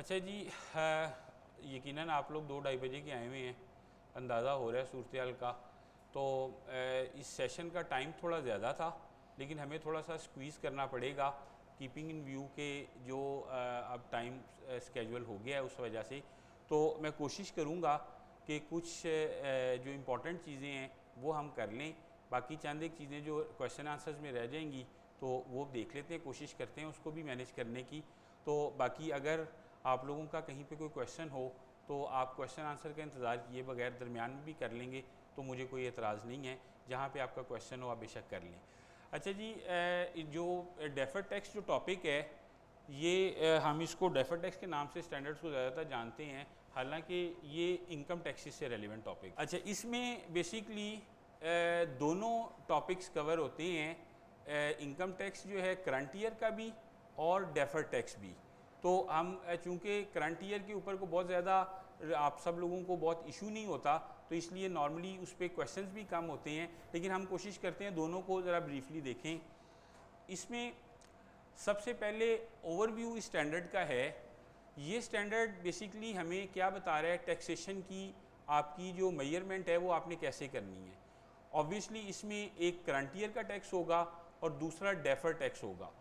अच्छा जी, यकीनन आप लोग 2-2:30 बजे के आए हुए हैं, अंदाज़ा हो रहा है सूरत हाल का। तो इस सेशन का टाइम थोड़ा ज़्यादा था, लेकिन हमें थोड़ा सा स्क्वीज़ करना पड़ेगा कीपिंग इन व्यू के जो अब टाइम स्केजुअल हो गया है उस वजह से। तो मैं कोशिश करूँगा कि कुछ जो इम्पोर्टेंट चीज़ें हैं वो हम कर लें, बाकी चंद एक चीज़ें जो क्वेश्चन आंसर्स में रह जाएंगी तो वो देख लेते हैं, कोशिश करते हैं उसको भी मैनेज करने की। तो बाकी अगर आप लोगों का कहीं पे कोई क्वेश्चन हो तो आप क्वेश्चन आंसर का इंतज़ार किए बगैर दरमियान में भी कर लेंगे, तो मुझे कोई एतराज़ नहीं है। जहाँ पे आपका क्वेश्चन हो आप बेशक कर लें। अच्छा जी, जो डेफर्ड टैक्स जो टॉपिक है ये हम इसको डेफर्ड टैक्स के नाम से स्टैंडर्ड्स को ज़्यादातर जानते हैं, हालांकि ये इनकम टैक्सेस से रेलिवेंट टॉपिक। अच्छा, इसमें बेसिकली दोनों टॉपिक्स कवर होते हैं, इनकम टैक्स जो है करंट ईयर का भी और डेफर्ड टैक्स भी। तो हम चूँकि करंट ईयर के ऊपर को बहुत ज़्यादा आप सब लोगों को बहुत इशू नहीं होता, तो इसलिए नॉर्मली उस पर क्वेश्चंस भी कम होते हैं, लेकिन हम कोशिश करते हैं दोनों को ज़रा ब्रीफली देखें। इसमें सबसे पहले ओवरव्यू स्टैंडर्ड का है। ये स्टैंडर्ड बेसिकली हमें क्या बता रहा है, टैक्सेशन की आपकी जो मेजरमेंट है वो आपने कैसे करनी है। ऑब्वियसली इसमें एक करंट ईयर का टैक्स होगा और दूसरा डेफर्ड टैक्स होगा।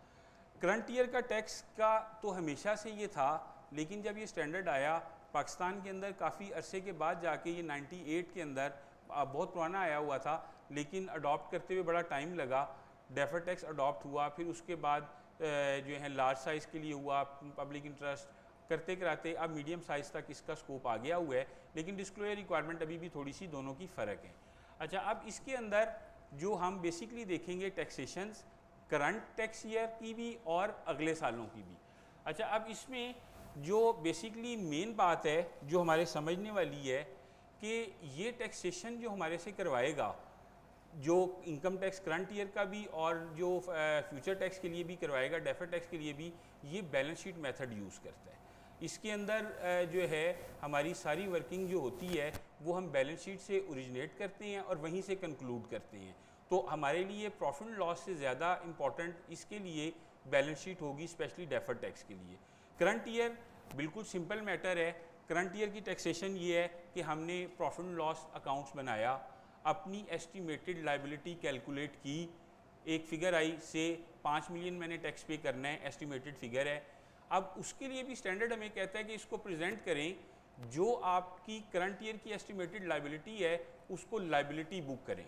करंट ईयर का टैक्स का तो हमेशा से ये था, लेकिन जब ये स्टैंडर्ड आया पाकिस्तान के अंदर काफ़ी अरसे के बाद जाके ये 98 के अंदर बहुत पुराना आया हुआ था, लेकिन अडॉप्ट करते हुए बड़ा टाइम लगा। डेफर्ड टैक्स अडॉप्ट हुआ, फिर उसके बाद जो है लार्ज साइज़ के लिए हुआ, पब्लिक इंटरेस्ट करते कराते अब मीडियम साइज़ तक इसका स्कोप आ गया हुआ है, लेकिन डिस्क्लोजर रिक्वायरमेंट अभी भी थोड़ी सी दोनों की फ़र्क है। अच्छा, अब इसके अंदर जो हम बेसिकली देखेंगे टैक्सेशंस करंट टैक्स ईयर की भी और अगले सालों की भी। अच्छा, अब इसमें जो बेसिकली मेन बात है जो हमारे समझने वाली है कि ये टैक्सेशन जो हमारे से करवाएगा, जो इनकम टैक्स करंट ईयर का भी और जो फ्यूचर टैक्स के लिए भी करवाएगा, डेफर्ड टैक्स के लिए भी, ये बैलेंस शीट मेथड यूज़ करता है। इसके अंदर जो है हमारी सारी वर्किंग जो होती है वो हम बैलेंस शीट से ओरिजिनेट करते हैं और वहीं से कंक्लूड करते हैं। तो हमारे लिए प्रॉफिट एंड लॉस से ज़्यादा इम्पॉर्टेंट इसके लिए बैलेंस शीट होगी, स्पेशली डेफर्ड टैक्स के लिए। करंट ईयर बिल्कुल सिंपल मैटर है। करंट ईयर की टैक्सेशन ये है कि हमने प्रॉफिट एंड लॉस अकाउंट्स बनाया, अपनी एस्टिमेटेड लाइबिलिटी कैलकुलेट की, एक फ़िगर आई से 5 मिलियन मैंने टैक्स पे करना है, एस्टिमेटेड फ़िगर है। अब उसके लिए भी स्टैंडर्ड हमें कहता है कि इसको प्रेजेंट करें, जो आपकी करंट ईयर की एस्टिमेटेड लाइबिलिटी है उसको लाइबिलिटी बुक करें।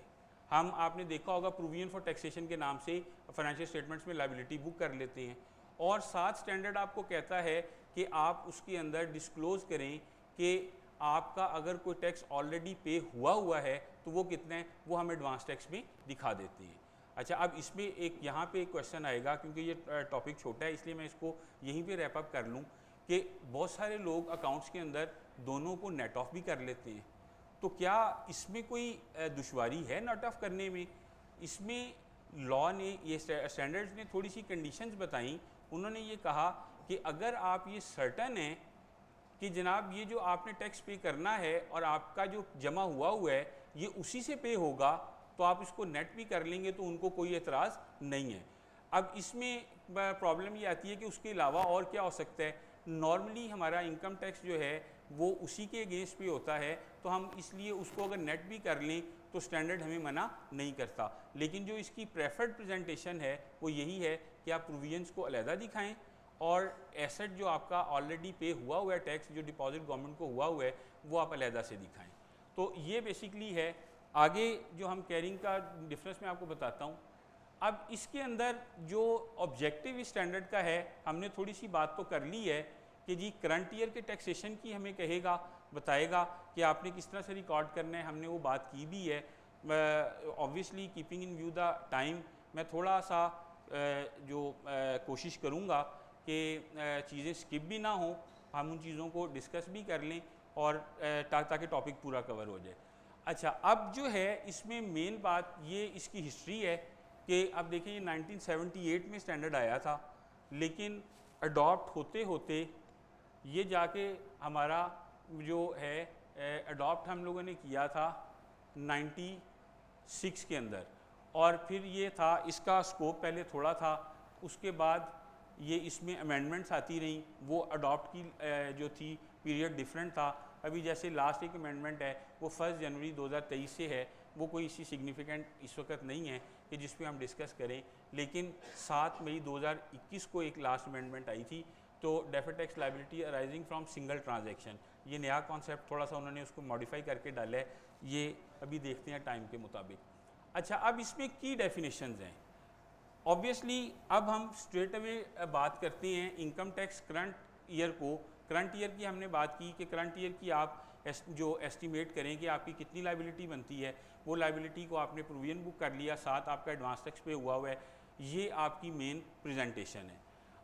हम आपने देखा होगा प्रोविजन फॉर टैक्सेशन के नाम से फाइनेंशियल स्टेटमेंट्स में लाइबिलिटी बुक कर लेते हैं, और साथ स्टैंडर्ड आपको कहता है कि आप उसके अंदर डिस्क्लोज़ करें कि आपका अगर कोई टैक्स ऑलरेडी पे हुआ है तो वो कितना है, वो हम एडवांस टैक्स में दिखा देते हैं। अच्छा, अब इसमें एक यहाँ पे एक क्वेश्चन आएगा, क्योंकि ये टॉपिक छोटा है इसलिए मैं इसको यहीं पे रैप अप कर लूँ कि बहुत सारे लोग अकाउंट्स के अंदर दोनों को नेट ऑफ भी कर लेते हैं। तो क्या इसमें कोई दुश्वारी है नेट ऑफ करने में? इसमें लॉ ने, ये स्टैंडर्ड्स ने थोड़ी सी कंडीशंस बताई। उन्होंने ये कहा कि अगर आप ये सर्टन हैं कि जनाब ये जो आपने टैक्स पे करना है और आपका जो जमा हुआ है ये उसी से पे होगा, तो आप इसको नेट भी कर लेंगे तो उनको कोई एतराज़ नहीं है। अब इसमें प्रॉब्लम ये आती है कि उसके अलावा और क्या हो सकता है। नॉर्मली हमारा इनकम टैक्स जो है वो उसी के अगेंस्ट पे होता है, तो हम इसलिए उसको अगर नेट भी कर लें तो स्टैंडर्ड हमें मना नहीं करता। लेकिन जो इसकी प्रेफर्ड प्रेजेंटेशन है वो यही है कि आप प्रोविजंस को अलहदा दिखाएं और एसेट जो आपका ऑलरेडी पे हुआ है टैक्स, जो डिपॉजिट गवर्नमेंट को हुआ है वो आप अलहदा से दिखाएं। तो ये बेसिकली है। आगे जो हम कैरिंग का डिफरेंस मैं आपको बताता हूँ। अब इसके अंदर जो ऑब्जेक्टिव स्टैंडर्ड का है, हमने थोड़ी सी बात तो कर ली है कि जी करंट ईयर के टैक्सेशन की हमें कहेगा, बताएगा कि आपने किस तरह से रिकॉर्ड करना है, हमने वो बात की भी है। Obviously keeping in view the time मैं थोड़ा सा कोशिश करूँगा कि चीज़ें स्किप भी ना हो, हम उन चीज़ों को डिस्कस भी कर लें और ताकि टॉपिक पूरा कवर हो जाए। अच्छा, अब जो है इसमें मेन बात ये इसकी हिस्ट्री है कि अब देखिए ये 1978 में स्टैंडर्ड आया था, लेकिन अडॉप्ट होते होते ये जाके हमारा जो है अडॉप्ट हम लोगों ने किया था 96 के अंदर, और फिर ये था इसका स्कोप पहले थोड़ा था, उसके बाद ये इसमें अमेंडमेंट्स आती रहीं, वो अडॉप्ट की जो थी पीरियड डिफरेंट था। अभी जैसे लास्ट एक अमेंडमेंट है वो 1 जनवरी 2023 से है, वो कोई इसी सिग्निफिकेंट इस वक्त नहीं है कि जिस पे हम डिस्कस करें, लेकिन 7 मई 2021 को एक लास्ट अमेंडमेंट आई थी। तो deferred tax liability arising from single transaction, ये नया कॉन्सेप्ट थोड़ा सा उन्होंने उसको मॉडिफाई करके डाला है, ये अभी देखते हैं टाइम के मुताबिक। अच्छा, अब इसमें की डेफिनेशंस हैं। ऑब्वियसली अब हम स्ट्रेट अवे बात करते हैं इनकम टैक्स करंट ईयर को। करंट ईयर की हमने बात की कि करंट ईयर की आप जो एस्टिमेट करें कि आपकी कितनी लायबिलिटी बनती है, वो लायबिलिटी को आपने प्रोविजन बुक कर लिया, साथ आपका एडवांस टैक्स पे हुआ है, ये आपकी मेन प्रेजेंटेशन है।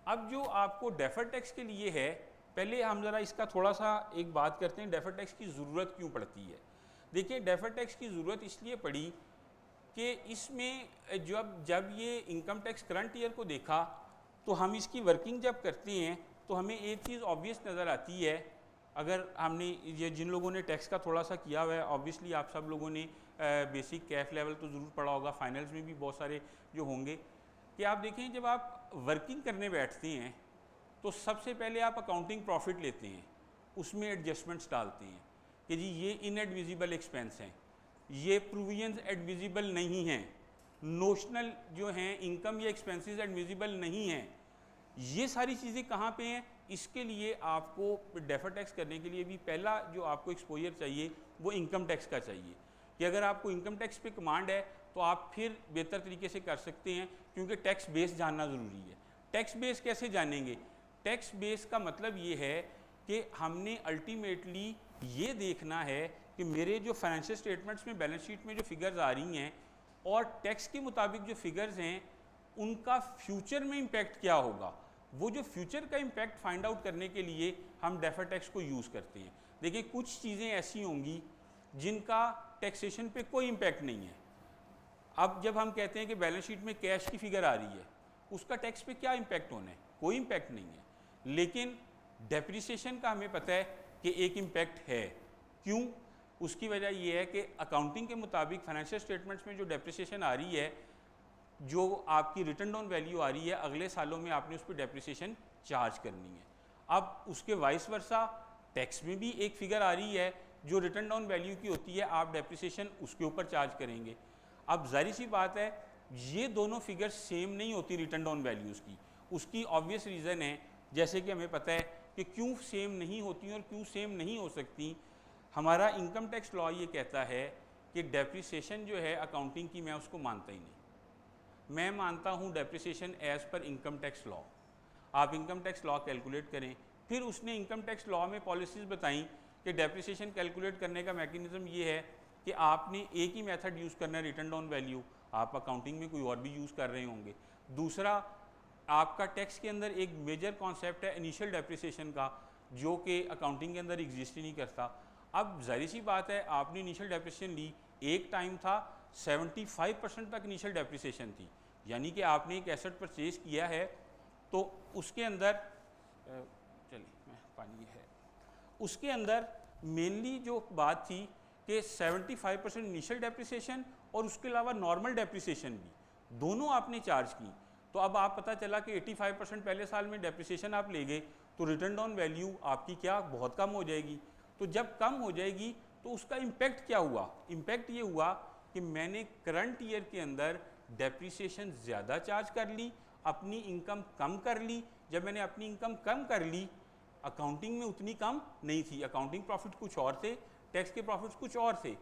अब जो आपको डेफर्ड टैक्स के लिए है, पहले हम ज़रा इसका थोड़ा सा एक बात करते हैं, डेफर्ड टैक्स की ज़रूरत क्यों पड़ती है। देखिए, डेफर्ड टैक्स की ज़रूरत इसलिए पड़ी कि इसमें जब ये इनकम टैक्स करंट ईयर को देखा तो हम इसकी वर्किंग जब करते हैं तो हमें एक चीज़ ऑब्वियस नज़र आती है। अगर हमने ये जिन लोगों ने टैक्स का थोड़ा सा किया हुआ है, ऑब्वियसली आप सब लोगों ने बेसिक कैफ लेवल तो ज़रूर पढ़ा होगा, फाइनल्स में भी बहुत सारे जो होंगे, कि आप देखें जब आप वर्किंग करने बैठते हैं तो सबसे पहले आप अकाउंटिंग प्रॉफिट लेते हैं, उसमें एडजस्टमेंट्स डालते हैं कि जी ये इनएडमिजिबल एक्सपेंस हैं, ये प्रोविजंस एडमिजिबल नहीं हैं, नोशनल जो हैं इनकम या एक्सपेंसेस एडमिजिबल नहीं हैं। ये सारी चीज़ें कहाँ पे हैं? इसके लिए आपको डेफर्ड टैक्स करने के लिए भी पहला जो आपको एक्सपोजर चाहिए वो इनकम टैक्स का चाहिए, कि अगर आपको इनकम टैक्स पे कमांड है तो आप फिर बेहतर तरीके से कर सकते हैं, क्योंकि टैक्स बेस जानना ज़रूरी है। टैक्स बेस कैसे जानेंगे? टैक्स बेस का मतलब ये है कि हमने अल्टीमेटली ये देखना है कि मेरे जो फाइनेंशियल स्टेटमेंट्स में, बैलेंस शीट में जो फिगर्स आ रही हैं और टैक्स के मुताबिक जो फिगर्स हैं उनका फ्यूचर में इम्पैक्ट क्या होगा। वो जो फ्यूचर का इम्पैक्ट फाइंड आउट करने के लिए हम डेफर्ड टैक्स को यूज़ करते हैं। देखिए, कुछ चीज़ें ऐसी होंगी जिनका टैक्सेशन पे कोई इम्पैक्ट नहीं है। अब जब हम कहते हैं कि बैलेंस शीट में कैश की फिगर आ रही है, उसका टैक्स पे क्या इम्पैक्ट होना है? कोई इम्पैक्ट नहीं है। लेकिन डेप्रिसिएशन का हमें पता है कि एक इम्पैक्ट है। क्यों? उसकी वजह यह है कि अकाउंटिंग के मुताबिक फाइनेंशियल स्टेटमेंट्स में जो डेप्रिसिएशन आ रही है, जो आपकी रिटर्न डाउन वैल्यू आ रही है, अगले सालों में आपने उस पर डेप्रिसिएशन चार्ज करनी है। अब उसके वाइस वर्सा टैक्स में भी एक फिगर आ रही है जो रिटर्न डाउन वैल्यू की होती है, आप डेप्रिसिएशन उसके ऊपर चार्ज करेंगे। अब जाहिर सी बात है, ये दोनों फिगर्स सेम नहीं होती रिटर्न डाउन वैल्यूज़ की। उसकी ऑब्वियस रीज़न है, जैसे कि हमें पता है कि क्यों सेम नहीं होती और क्यों सेम नहीं हो सकती। हमारा इनकम टैक्स लॉ ये कहता है कि डेप्रिसिएशन जो है अकाउंटिंग की, मैं उसको मानता ही नहीं। मैं मानता हूँ depreciation as per income tax law. आप इनकम टैक्स लॉ कैलकुलेट करें, फिर उसने इनकम टैक्स लॉ में पॉलिसीज़ बताई कि डेप्रिसिएशन कैलकुलेट करने का मैकेनिज़्म ये है कि आपने एक ही मेथड यूज़ करना है, रिटर्न डाउन वैल्यू। आप अकाउंटिंग में कोई और भी यूज़ कर रहे होंगे। दूसरा, आपका टैक्स के अंदर एक मेजर कॉन्सेप्ट है इनिशियल डेप्रिसिएशन का, जो कि अकाउंटिंग के अंदर एग्जिस्ट ही नहीं करता। अब जाहिर सी बात है, आपने इनिशियल डेप्रिसिएशन ली, एक टाइम था 75% तक इनिशियल डेप्रिसिएशन थी, यानी कि आपने एक एसेट परचेज किया है तो उसके अंदर चलिए पानी है, उसके अंदर मेनली जो बात थी कि 75% इनिशियल डेप्रिसिएशन और उसके अलावा नॉर्मल डेप्रिसिएशन भी, दोनों आपने चार्ज की। तो अब आप पता चला कि 85% पहले साल में डेप्रिसिएशन आप ले गए, तो रिटर्न डाउन वैल्यू आपकी क्या बहुत कम हो जाएगी। तो जब कम हो जाएगी तो उसका इम्पैक्ट क्या हुआ? इम्पैक्ट ये हुआ कि मैंने करंट ईयर के अंदर डेप्रिसिएशन ज़्यादा चार्ज कर ली, अपनी इनकम कम कर ली। जब मैंने अपनी इनकम कम कर ली, अकाउंटिंग में उतनी कम नहीं थी, अकाउंटिंग प्रॉफिट कुछ और थे, टैक्स के प्रॉफिट्स कुछ और थे।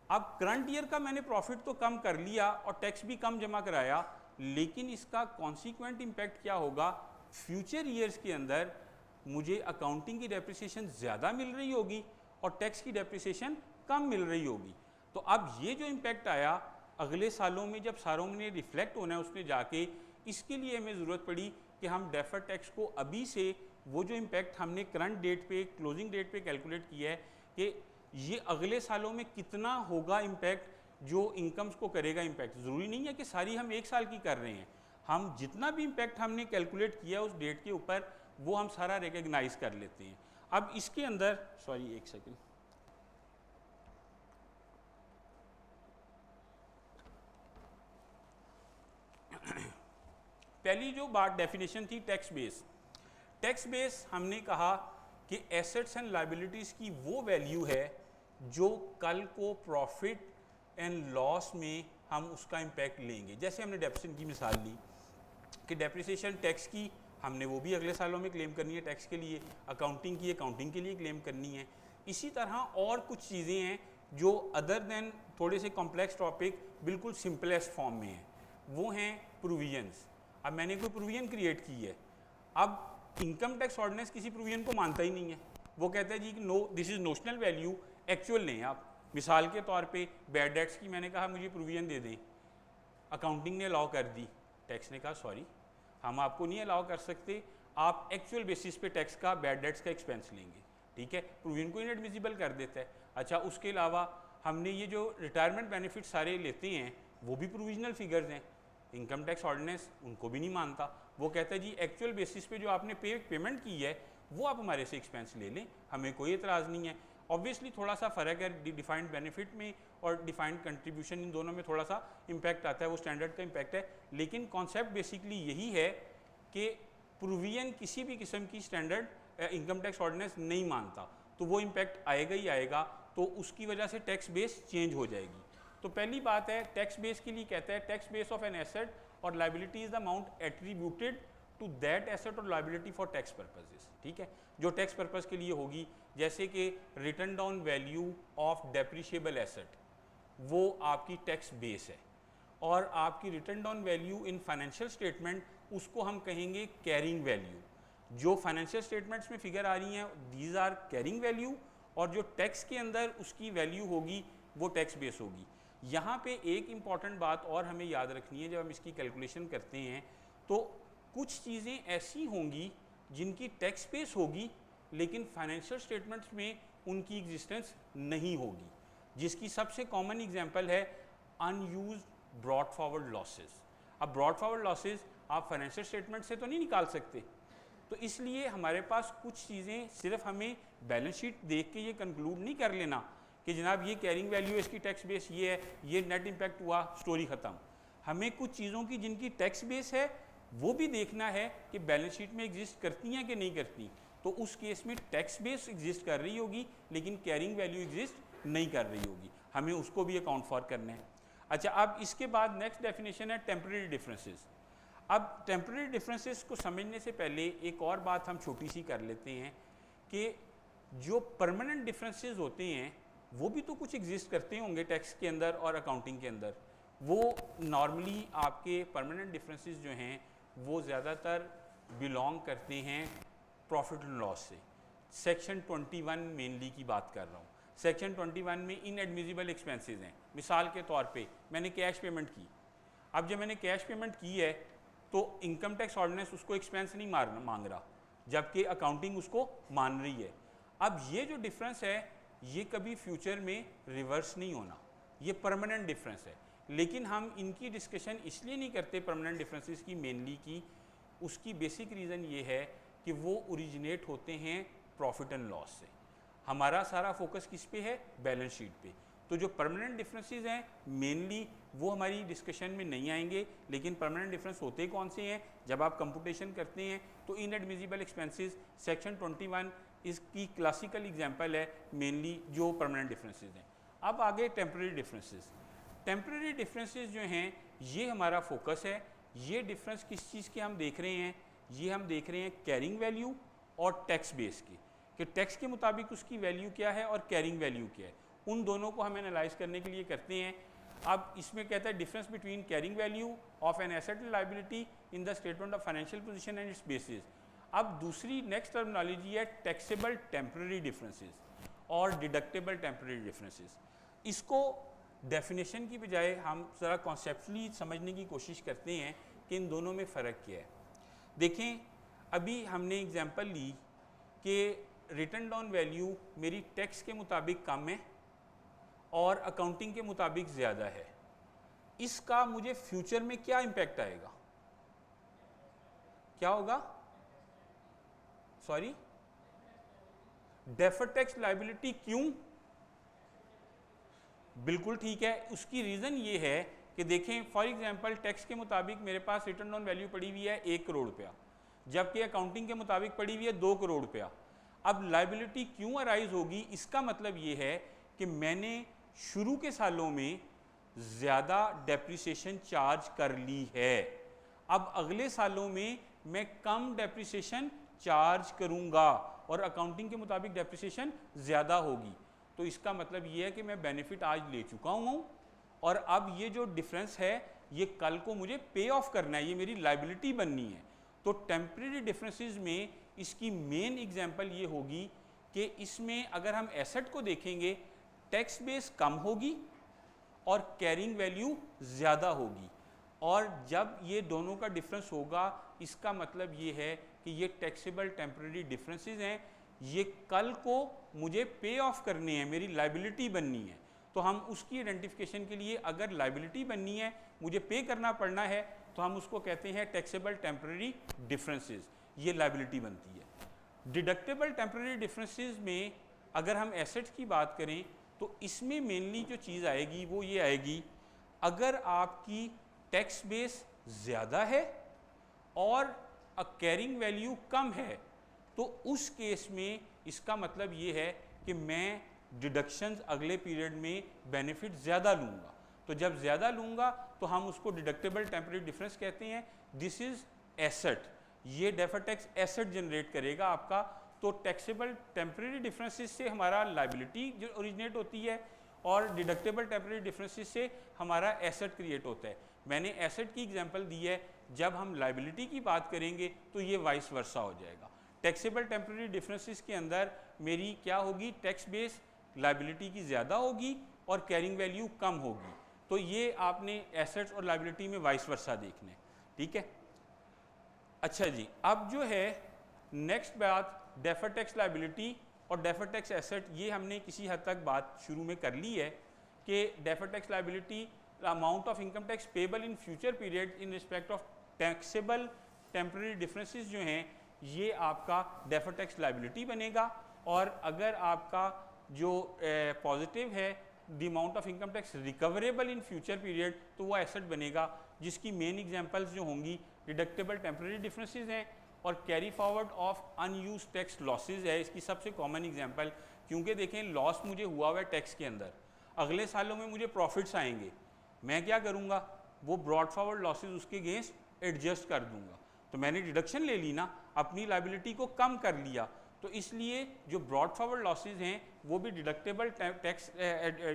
अब करंट ईयर का मैंने प्रॉफिट तो कम कर लिया और टैक्स भी कम जमा कराया, लेकिन इसका कॉन्सिक्वेंट इम्पैक्ट क्या होगा? फ्यूचर ईयर्स के अंदर मुझे अकाउंटिंग की डेप्रिसिएशन ज़्यादा मिल रही होगी और टैक्स की डेप्रिसिएशन कम मिल रही होगी। तो अब ये जो इम्पैक्ट आया, अगले सालों में जब सालों में रिफ्लेक्ट होना है उसने जाके, इसके लिए हमें ज़रूरत पड़ी कि हम डेफर्ड टैक्स को अभी से, वो जो इम्पैक्ट हमने करंट डेट पे, क्लोजिंग डेट पे कैलकुलेट किया है कि ये अगले सालों में कितना होगा इम्पैक्ट, जो इनकम्स को करेगा इम्पैक्ट। ज़रूरी नहीं है कि सारी हम एक साल की कर रहे हैं, हम जितना भी इम्पैक्ट हमने कैलकुलेट किया उस डेट के ऊपर, वो हम सारा रिकग्नाइज कर लेते हैं। अब इसके अंदर, सॉरी एक सेकेंड, पहली जो बात डेफिनेशन थी टैक्स बेस। टैक्स बेस हमने कहा कि एसेट्स एंड लायबिलिटीज़ की वो वैल्यू है जो कल को प्रॉफिट एंड लॉस में हम उसका इम्पैक्ट लेंगे। जैसे हमने डेप्रिसिएशन की मिसाल ली कि डेप्रिसिएशन टैक्स की हमने वो भी अगले सालों में क्लेम करनी है टैक्स के लिए, अकाउंटिंग की अकाउंटिंग के लिए क्लेम करनी है। इसी तरह और कुछ चीज़ें हैं जो अदर देन थोड़े से कॉम्प्लेक्स टॉपिक बिल्कुल सिंपलेस्ट फॉर्म में हैं, वो हैं प्रोविजंस। अब मैंने कोई प्रोविजन क्रिएट की है, अब इनकम टैक्स ऑर्डिनेंस किसी प्रोविजन को मानता ही नहीं है, वो कहता है जी कि no this is notional value, actual नहीं। आप मिसाल के तौर पे बैड डेट्स की मैंने कहा मुझे प्रोविजन दे दें, अकाउंटिंग ने अलाउ कर दी, टैक्स ने कहा सॉरी हम आपको नहीं अलाउ कर सकते, आप एक्चुअल बेसिस पे टैक्स का बैड डेट्स का एक्सपेंस लेंगे, ठीक है, प्रोविजन को इनएडमिसिबल कर देता है। अच्छा, उसके अलावा हमने ये जो रिटायरमेंट बेनिफिट सारे लेते हैं वो भी प्रोविजनल फिगर्स हैं, इनकम टैक्स ऑर्डिनेंस उनको भी नहीं मानता, वो कहता है जी एक्चुअल बेसिस पे जो आपने पेमेंट की है वो आप हमारे से एक्सपेंस ले लें, हमें कोई एतराज़ नहीं है। ऑब्वियसली थोड़ा सा फ़र्क है डिफाइंड बेनिफिट में और डिफाइंड कंट्रीब्यूशन, इन दोनों में थोड़ा सा इम्पैक्ट आता है, वो स्टैंडर्ड का इम्पैक्ट है, लेकिन कॉन्सेप्ट बेसिकली यही है कि प्रोविजन किसी भी किस्म की स्टैंडर्ड इनकम टैक्स ऑर्डिनेंस नहीं मानता, तो वो इम्पैक्ट आएगा ही आएगा, तो उसकी वजह से टैक्स बेस चेंज हो जाएगी। तो पहली बात है टैक्स बेस के लिए कहता है tax base of an asset और liability is the amount attributed to that asset और लायबिलिटी फॉर टैक्स पर्पजेस, ठीक है, जो टैक्स पर्पज़ के लिए होगी। जैसे कि written down value of depreciable asset, वो आपकी टैक्स बेस है, और आपकी written down value in financial statement उसको हम कहेंगे कैरिंग वैल्यू। जो फाइनेंशियल स्टेटमेंट्स में फिगर आ रही हैं दीज आर कैरिंग वैल्यू, और जो टैक्स के अंदर उसकी वैल्यू होगी वो टैक्स बेस होगी। यहाँ पे एक इम्पॉर्टेंट बात और हमें याद रखनी है, जब हम इसकी कैलकुलेशन करते हैं तो कुछ चीज़ें ऐसी होंगी जिनकी टैक्स बेस होगी लेकिन फाइनेंशियल स्टेटमेंट्स में उनकी एग्जिस्टेंस नहीं होगी, जिसकी सबसे कॉमन एग्जांपल है अनयूज्ड ब्रॉट फॉरवर्ड लॉसेस। अब ब्रॉट फॉरवर्ड लॉसेस आप फाइनेंशियल स्टेटमेंट से तो नहीं निकाल सकते, तो इसलिए हमारे पास कुछ चीज़ें सिर्फ हमें बैलेंस शीट देख के ये कंक्लूड नहीं कर लेना कि जनाब ये कैरिंग वैल्यू है, इसकी टैक्स बेस ये है, ये नेट इम्पैक्ट हुआ, स्टोरी ख़त्म। हमें कुछ चीज़ों की जिनकी टैक्स बेस है वो भी देखना है कि बैलेंस शीट में एग्जिस्ट करती हैं कि नहीं करती, तो उस केस में टैक्स बेस एग्जिस्ट कर रही होगी लेकिन कैरिंग वैल्यू एग्जिस्ट नहीं कर रही होगी, हमें उसको भी अकाउंट फॉर करना है। अच्छा, अब इसके बाद नेक्स्ट डेफिनेशन है टेम्परेरी डिफरेंसेस। अब टेम्परेरी डिफरेंसेस को समझने से पहले एक और बात हम छोटी सी कर लेते हैं कि जो परमानेंट डिफरेंसेस होते हैं वो भी तो कुछ एग्जिस्ट करते होंगे टैक्स के अंदर और अकाउंटिंग के अंदर। वो नॉर्मली आपके परमानेंट डिफरेंसेस जो हैं वो ज़्यादातर बिलोंग करते हैं प्रॉफिट एंड लॉस से। सेक्शन 21 मेनली की बात कर रहा हूँ। सेक्शन 21 में इनएडमिसिबल एक्सपेंसेस हैं। मिसाल के तौर पे मैंने कैश पेमेंट की, अब जब मैंने कैश पेमेंट की है तो इनकम टैक्स ऑर्डिनेंस उसको एक्सपेंस नहीं मांग रहा, जबकि अकाउंटिंग उसको मान रही है। अब ये जो डिफरेंस है ये कभी फ्यूचर में रिवर्स नहीं होना, ये परमानेंट डिफरेंस है, लेकिन हम इनकी डिस्कशन इसलिए नहीं करते परमानेंट डिफरेंसेस की मेनली की, उसकी बेसिक रीज़न ये है कि वो ओरिजिनेट होते हैं प्रॉफिट एंड लॉस से। हमारा सारा फोकस किस पे है? बैलेंस शीट पे। तो जो परमानेंट डिफरेंसेस हैं मेनली वो हमारी डिस्कशन में नहीं आएंगे, लेकिन परमानेंट डिफरेंस होते कौन से हैं? जब आप कंप्यूटेशन करते हैं तो इनएडमिसिबल एक्सपेंसेस सेक्शन 21 इसकी क्लासिकल एग्जांपल है मेनली जो परमानेंट डिफरेंसेस हैं। अब आगे टेम्परेरी डिफरेंसेस। टेम्परेरी डिफरेंसेस जो हैं ये हमारा फोकस है। ये डिफरेंस किस चीज़ के हम देख रहे हैं? ये हम देख रहे हैं कैरिंग वैल्यू और टैक्स बेस की, कि टैक्स के मुताबिक उसकी वैल्यू क्या है और कैरिंग वैल्यू क्या है, उन दोनों को हम एनालाइज करने के लिए करते हैं। अब इसमें कहता है difference between carrying value of an asset and liability in the statement of financial position and it's basis. अब दूसरी नेक्स्ट टर्मिनोलॉजी है टैक्सेबल टेम्परेरी डिफरेंसेस और डिडक्टेबल टेम्परेरी डिफरेंसेस। इसको डेफिनेशन की बजाय हम ज़रा कॉन्सेप्चुअली समझने की कोशिश करते हैं कि इन दोनों में फ़र्क क्या है। देखें, अभी हमने एग्जांपल ली कि रिटन डाउन वैल्यू मेरी टैक्स के मुताबिक कम है और अकाउंटिंग के मुताबिक ज़्यादा है, इसका मुझे फ्यूचर में क्या इम्पैक्ट आएगा? क्या होगा? Sorry, deferred tax liability. क्यों? बिल्कुल ठीक है, उसकी रीज़न ये है कि देखें फॉर एग्जांपल टैक्स के मुताबिक मेरे पास रिटर्न ऑन वैल्यू पड़ी हुई है 1 करोड़ रुपया, जबकि अकाउंटिंग के मुताबिक पड़ी हुई है 2 करोड़ रुपया। अब लाइबिलिटी क्यों अराइज होगी, इसका मतलब ये है कि मैंने शुरू के सालों में ज़्यादा डेप्रिसिएशन चार्ज कर ली है, अब अगले सालों में मैं कम डेप्रिसिएशन चार्ज करूँगा और अकाउंटिंग के मुताबिक डेप्रिसिएशन ज़्यादा होगी। तो इसका मतलब ये है कि मैं बेनिफिट आज ले चुका हूँ और अब ये जो डिफरेंस है ये कल को मुझे पे ऑफ करना है, ये मेरी लाइबिलिटी बननी है। तो टेम्परेरी डिफरेंसेस में इसकी मेन एग्जांपल ये होगी कि इसमें अगर हम एसेट को देखेंगे टैक्स बेस कम होगी और कैरिंग वैल्यू ज़्यादा होगी, और जब ये दोनों का डिफरेंस होगा इसका मतलब ये है कि ये टैक्सेबल टेम्परेरी डिफरेंसेस हैं, ये कल को मुझे पे ऑफ करने हैं, मेरी लाइबिलिटी बननी है। तो हम उसकी आइडेंटिफिकेशन के लिए अगर लाइबिलिटी बननी है, मुझे पे करना पड़ना है, तो हम उसको कहते हैं टैक्सेबल टेम्परेरी डिफरेंसेस, ये लाइबिलिटी बनती है। डिडक्टेबल टेम्परेरी डिफरेंसेस में अगर हम एसेट्स की बात करें तो इसमें मेनली जो चीज़ आएगी वो ये आएगी, अगर आपकी टैक्स बेस ज़्यादा है और कैरिंग वैल्यू कम है, तो उस केस में इसका मतलब ये है कि मैं डिडक्शंस अगले पीरियड में बेनिफिट ज़्यादा लूँगा। तो जब ज़्यादा लूँगा तो हम उसको डिडक्टेबल टेम्परेरी डिफरेंस कहते हैं। दिस इज़ एसेट, ये डेफर्ड टैक्स एसेट जनरेट करेगा आपका। तो टैक्सेबल टेम्परेरी डिफरेंसेस से हमारा लाइबिलिटी जो ओरिजिनेट होती है और डिडक्टेबल टेम्परेरी डिफरेंसेस से हमारा एसेट क्रिएट होता है। मैंने एसेट की एग्जांपल दी है, जब हम लाइबिलिटी की बात करेंगे तो ये वाइस वर्सा हो जाएगा। टैक्सेबल टेम्परेरी डिफरेंसेस के अंदर मेरी क्या होगी, टैक्स बेस लाइबिलिटी की ज़्यादा होगी और कैरिंग वैल्यू कम होगी। तो ये आपने एसेट्स और लाइबिलिटी में वाइस वर्सा देखना है, ठीक है। अच्छा जी, अब जो है नेक्स्ट बात डेफर्ड टैक्स लाइबिलिटी और डेफर्ड टैक्स एसेट, ये हमने किसी हद तक बात शुरू में कर ली है कि deferred tax liability amount of income tax payable in future period in respect of taxable temporary differences जो हैं ये आपका डेफर्ड टैक्स लाइबिलिटी बनेगा। और अगर आपका जो पॉजिटिव है the amount of income tax recoverable in future period, तो वो एसेट बनेगा, जिसकी मेन एग्जांपल्स जो होंगी डिडक्टेबल टेम्परेरी डिफरेंसेस हैं और carry forward of unused tax losses है इसकी सबसे कॉमन एग्जांपल। क्योंकि देखें लॉस मुझे हुआ हुआ है टैक्स के अंदर, अगले सालों में मुझे प्रॉफिट्स आएंगे, मैं क्या करूँगा, वो ब्रॉड फॉरवर्ड लॉसेज उसके अगेंस्ट एडजस्ट कर दूंगा। तो मैंने डिडक्शन ले ली ना, अपनी लाइबिलिटी को कम कर लिया, तो इसलिए जो ब्रॉड फॉरवर्ड लॉसेज हैं वो भी डिडक्टेबल टैक्स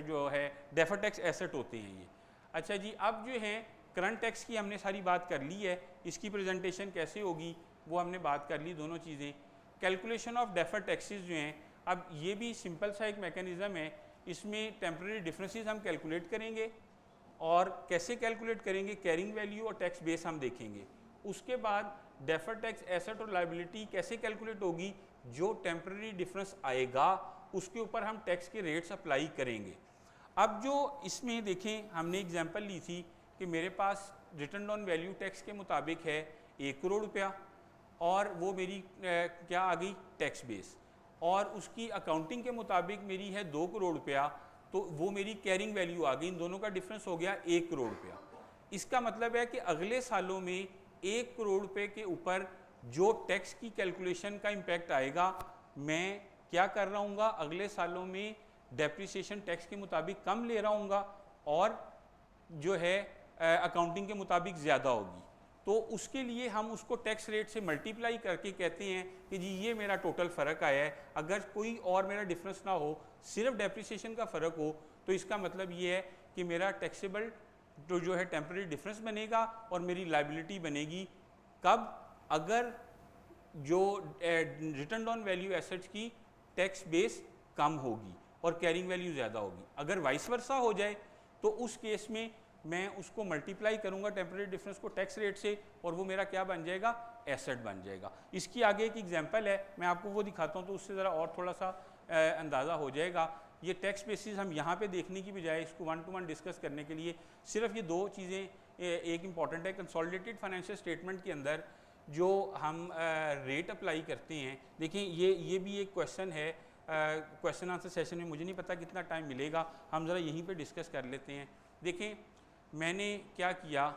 जो है डेफर्ड टैक्स एसेट होते हैं ये। अच्छा जी, अब जो है करंट टैक्स की हमने सारी बात कर ली है, इसकी प्रेजेंटेशन कैसे होगी वो हमने बात कर ली दोनों चीज़ें। कैलकुलेशन ऑफ डेफर्ड टैक्सेस जो हैं, अब ये भी सिंपल सा एक मैकेनिज़्म है, इसमें टेम्परेरी डिफरेंसेस हम कैलकुलेट करेंगे और कैसे कैलकुलेट करेंगे, कैरिंग वैल्यू और टैक्स बेस हम देखेंगे। उसके बाद डेफर्ड टैक्स एसेट और लाइबिलिटी कैसे कैलकुलेट होगी, जो टेम्परेरी डिफरेंस आएगा उसके ऊपर हम टैक्स के रेट्स अप्लाई करेंगे। अब जो इसमें देखें हमने एग्जांपल ली थी कि मेरे पास रिटर्न ऑन वैल्यू टैक्स के मुताबिक है 1 करोड़ रुपया और वो मेरी क्या आ गई टैक्स बेस, और उसकी अकाउंटिंग के मुताबिक मेरी है 2 करोड़ रुपया, तो वो मेरी कैरिंग वैल्यू आ गई, इन दोनों का डिफरेंस हो गया 1 करोड़ रुपया। इसका मतलब है कि अगले सालों में 1 करोड़ रुपए के ऊपर जो टैक्स की कैलकुलेशन का इम्पैक्ट आएगा, मैं क्या कर रहा हूँगा, अगले सालों में डेप्रिसिएशन टैक्स के मुताबिक कम ले रहा हूँगा और जो है अकाउंटिंग के मुताबिक ज़्यादा होगी। तो उसके लिए हम उसको टैक्स रेट से मल्टीप्लाई करके कहते हैं कि जी ये मेरा टोटल फ़र्क आया है। अगर कोई और मेरा डिफरेंस ना हो, सिर्फ डेप्रिसिएशन का फ़र्क हो, तो इसका मतलब ये है कि मेरा टैक्सेबल तो जो है टेम्परेरी डिफरेंस बनेगा और मेरी लाइबिलिटी बनेगी कब, अगर जो रिटर्न ऑन वैल्यू एसेट्स की टैक्स बेस कम होगी और कैरिंग वैल्यू ज़्यादा होगी। अगर वाइस वर्सा हो जाए तो उस केस में मैं उसको मल्टीप्लाई करूंगा टेम्परेरी डिफरेंस को टैक्स रेट से और वो मेरा क्या बन जाएगा, एसेट बन जाएगा। इसकी आगे एक एग्जांपल है, मैं आपको वो दिखाता हूँ तो उससे ज़रा और थोड़ा सा अंदाज़ा हो जाएगा। ये टैक्स बेसिस हम यहाँ पे देखने की बजाय इसको 1 to 1 डिस्कस करने के लिए सिर्फ ये 2 चीज़ें एक इम्पॉर्टेंट है। कंसोलिडेटेड फाइनेंशियल स्टेटमेंट के अंदर जो हम रेट अप्लाई करते हैं, देखिए ये भी एक क्वेश्चन है, क्वेश्चन आंसर सेशन में मुझे नहीं पता कितना टाइम मिलेगा, हम ज़रा यहीं पे डिस्कस कर लेते हैं। देखें मैंने क्या किया,